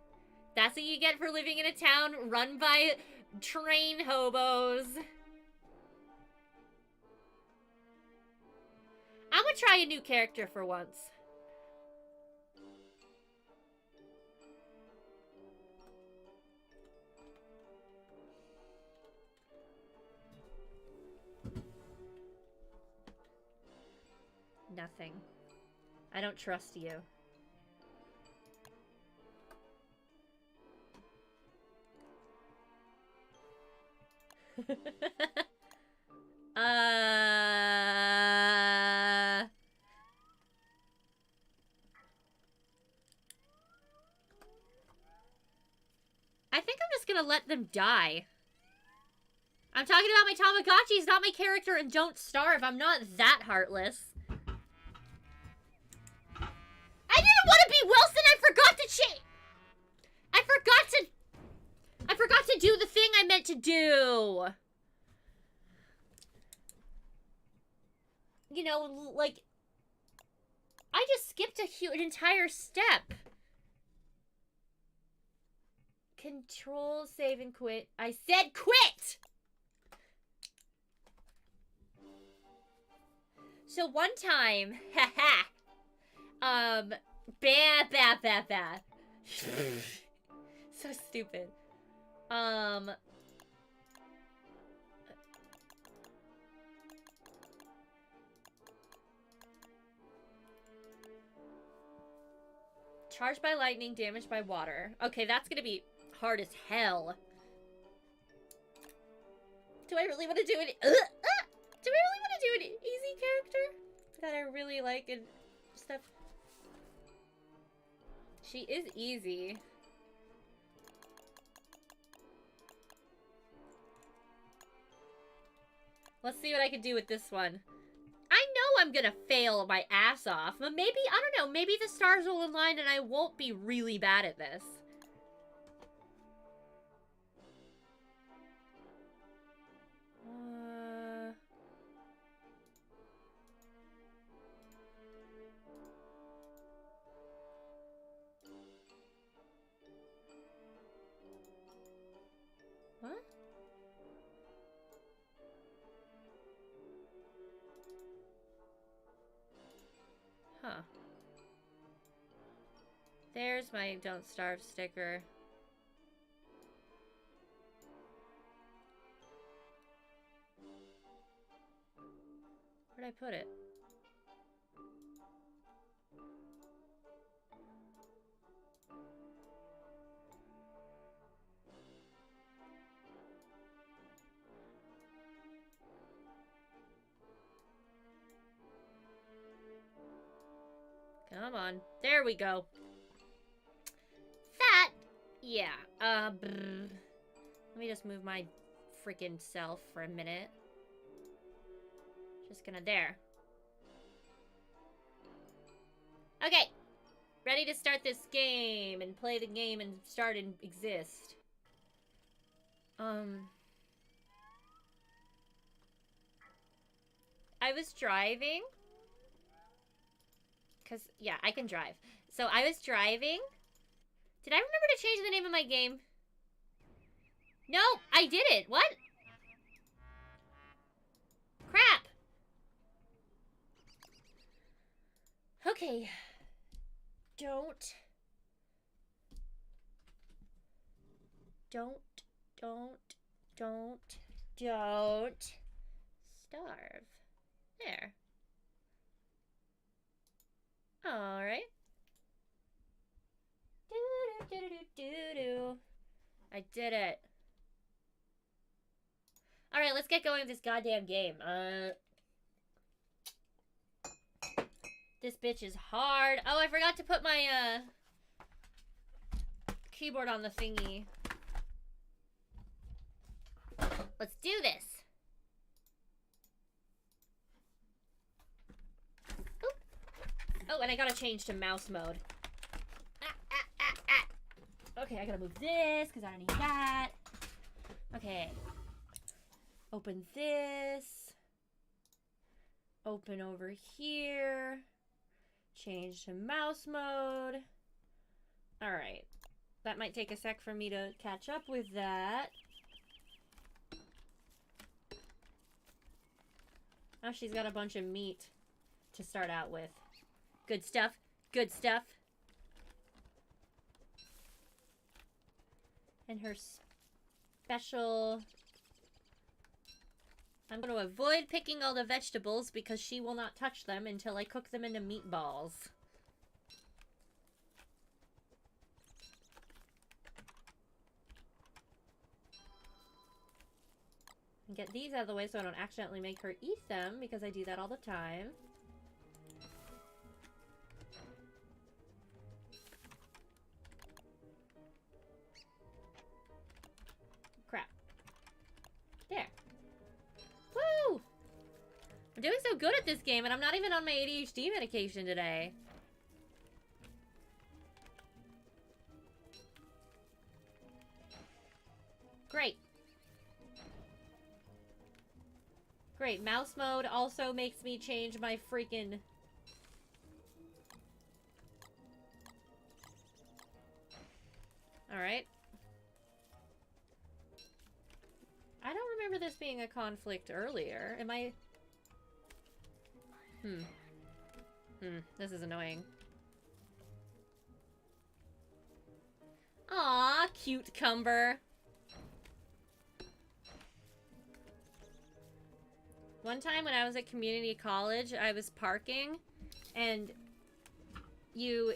That's what you get for living in a town run by train hobos. I'm gonna try a new character for once. Nothing. I don't trust you. I think I'm just gonna let them die. I'm talking about my Tamagotchis, not my character, and don't starve. I'm not that heartless. I didn't want to be Wilson! I forgot to change! I forgot to do the thing I meant to do! You know, like... I just skipped an entire step. Control, save, and quit. I said quit! So one time, haha, bah. So stupid. Charged by lightning, damaged by water. Okay, that's gonna be hard as hell. Do I really want to do it? Do I really want to do an easy character that I really like and stuff? She is easy. Let's see what I can do with this one. I know I'm gonna fail my ass off, but maybe, I don't know, maybe the stars will align and I won't be really bad at this. What? Huh. There's my Don't Starve sticker. Where'd I put it? Come on. There we go. That, yeah. Let me just move my freaking self for a minute. Just gonna, there. Okay. Ready to start this game and play the game and start and exist. I was driving. Because, yeah, I can drive. So I was driving. Did I remember to change the name of my game? No, I didn't. What? Crap. Okay. Don't starve. There. Alright. I did it. Alright, let's get going with this goddamn game. This bitch is hard. Oh, I forgot to put my, keyboard on the thingy. Let's do this. Oop. Oh, and I gotta change to mouse mode. Okay, I gotta move this, because I don't need that. Okay. Open this. Open over here. Change to mouse mode. Alright. That might take a sec for me to catch up with that. Oh, she's got a bunch of meat to start out with. Good stuff. Good stuff. And her special... I'm going to avoid picking all the vegetables because she will not touch them until I cook them into meatballs. And get these out of the way so I don't accidentally make her eat them because I do that all the time. Crap. There. Woo! I'm doing so good at this game, and I'm not even on my ADHD medication today. Great. Great. Mouse mode also makes me change my freaking... Alright. I don't remember this being a conflict earlier. Am I... This is annoying. Aw, cute Cumber. One time when I was at community college, I was parking, and you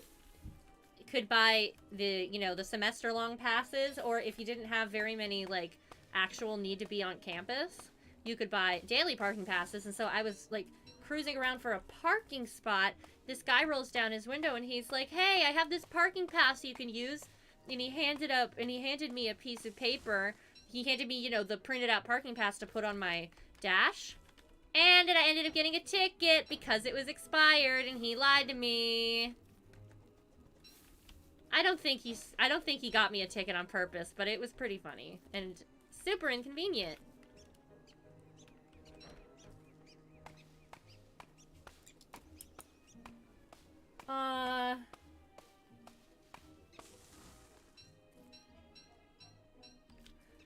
could buy the, you know, the semester-long passes, or if you didn't have very many, like, actual need to be on campus, you could buy daily parking passes. And so I was, like, cruising around for a parking spot. This guy rolls down his window, and he's like, hey, I have this parking pass you can use. And he handed me a piece of paper. He handed me, you know, the printed out parking pass to put on my dash. And I ended up getting a ticket because it was expired and he lied to me. I don't think he got me a ticket on purpose, but it was pretty funny and super inconvenient.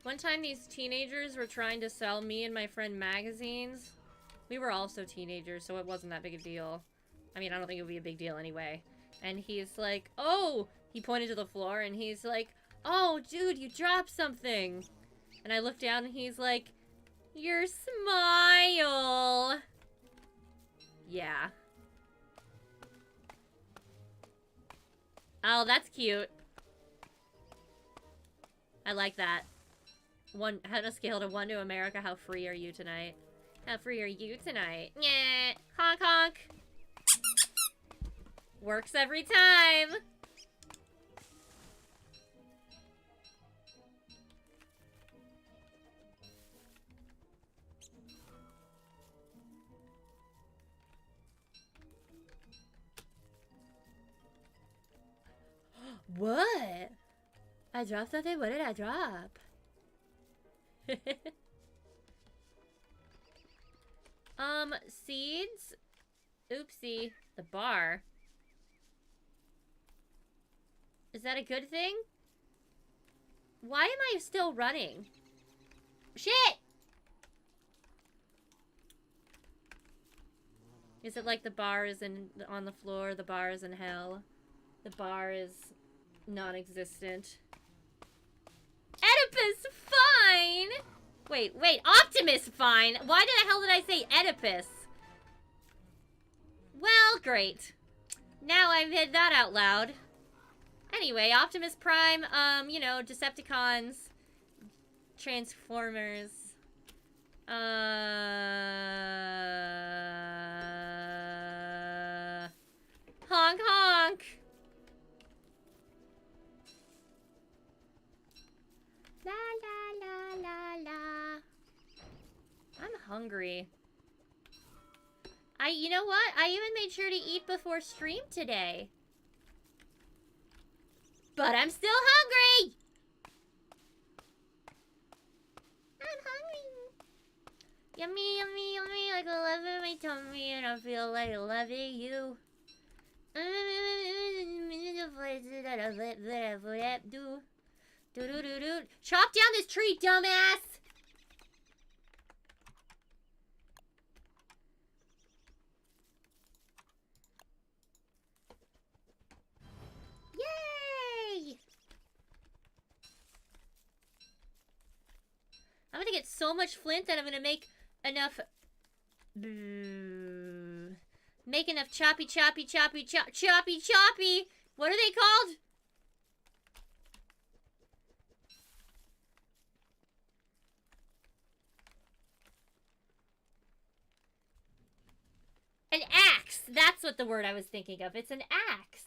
One time these teenagers were trying to sell me and my friend magazines. We were also teenagers, so it wasn't that big a deal. I mean, I don't think it would be a big deal anyway. And he's like, oh, he pointed to the floor and he's like, oh, dude, you dropped something. And I looked down and he's like, your smile. Yeah. Oh, that's cute. I like that. On a scale to 1 to America, how free are you tonight? How free are you tonight? Yeah, honk honk. Works every time. What? I dropped something? What did I drop? Seeds? Oopsie. The bar. Is that a good thing? Why am I still running? Shit! Is it like the bar is on the floor, the bar is in hell? The bar is non-existent. Oedipus, fine! Wait, Optimus, fine! Why the hell did I say Oedipus? Well, great. Now I've hid that out loud. Anyway, Optimus Prime, you know, Decepticons, Transformers, Honk honk. La la la la la. I'm hungry. You know what? I even made sure to eat before stream today. But I'm still hungry! I'm hungry. Yummy, yummy, yummy, like a love in my tummy, and I feel like loving you. Chop down this tree, dumbass! Yay! I'm gonna get so much flint that I'm gonna make enough... Make enough choppy. What are they called? An axe. That's what the word I was thinking of. It's an axe.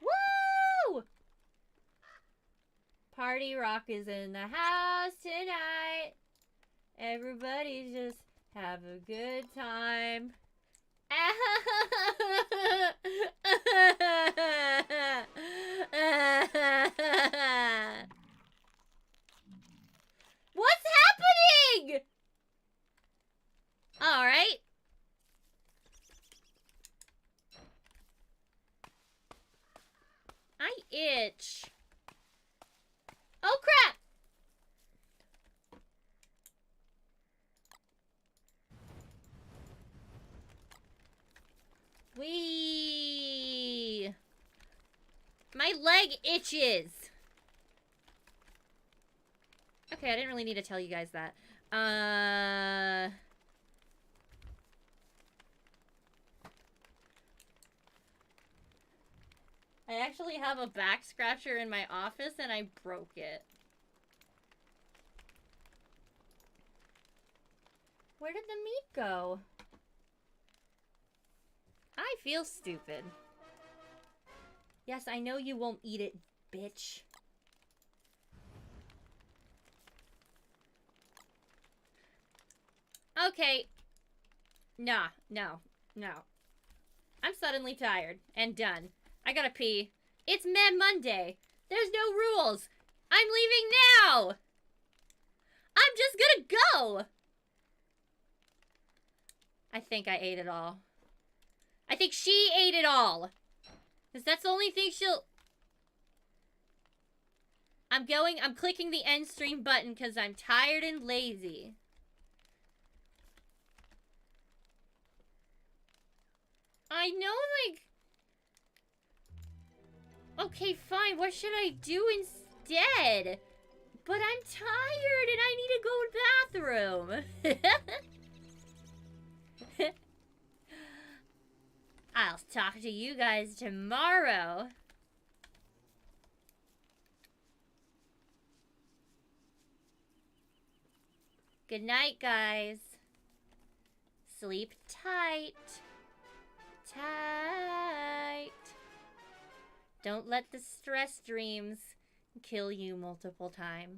Woo! Party Rock is in the house tonight. Everybody just have a good time. What's happening? All right. I itch. Oh crap. Wee. My leg itches. Okay, I didn't really need to tell you guys that. I actually have a back scratcher in my office and I broke it. Where did the meat go? I feel stupid. Yes, I know you won't eat it, bitch. Okay. Nah, no. I'm suddenly tired and done. I gotta pee. It's Mad Monday. There's no rules. I'm leaving now. I'm just gonna go. I think I ate it all. I think she ate it all. Because that's the only thing she'll... I'm clicking the end stream button because I'm tired and lazy. I know, like... Okay, fine. What should I do instead? But I'm tired and I need to go to the bathroom. I'll talk to you guys tomorrow. Good night, guys. Sleep tight. Tight. Don't let the stress dreams kill you multiple times.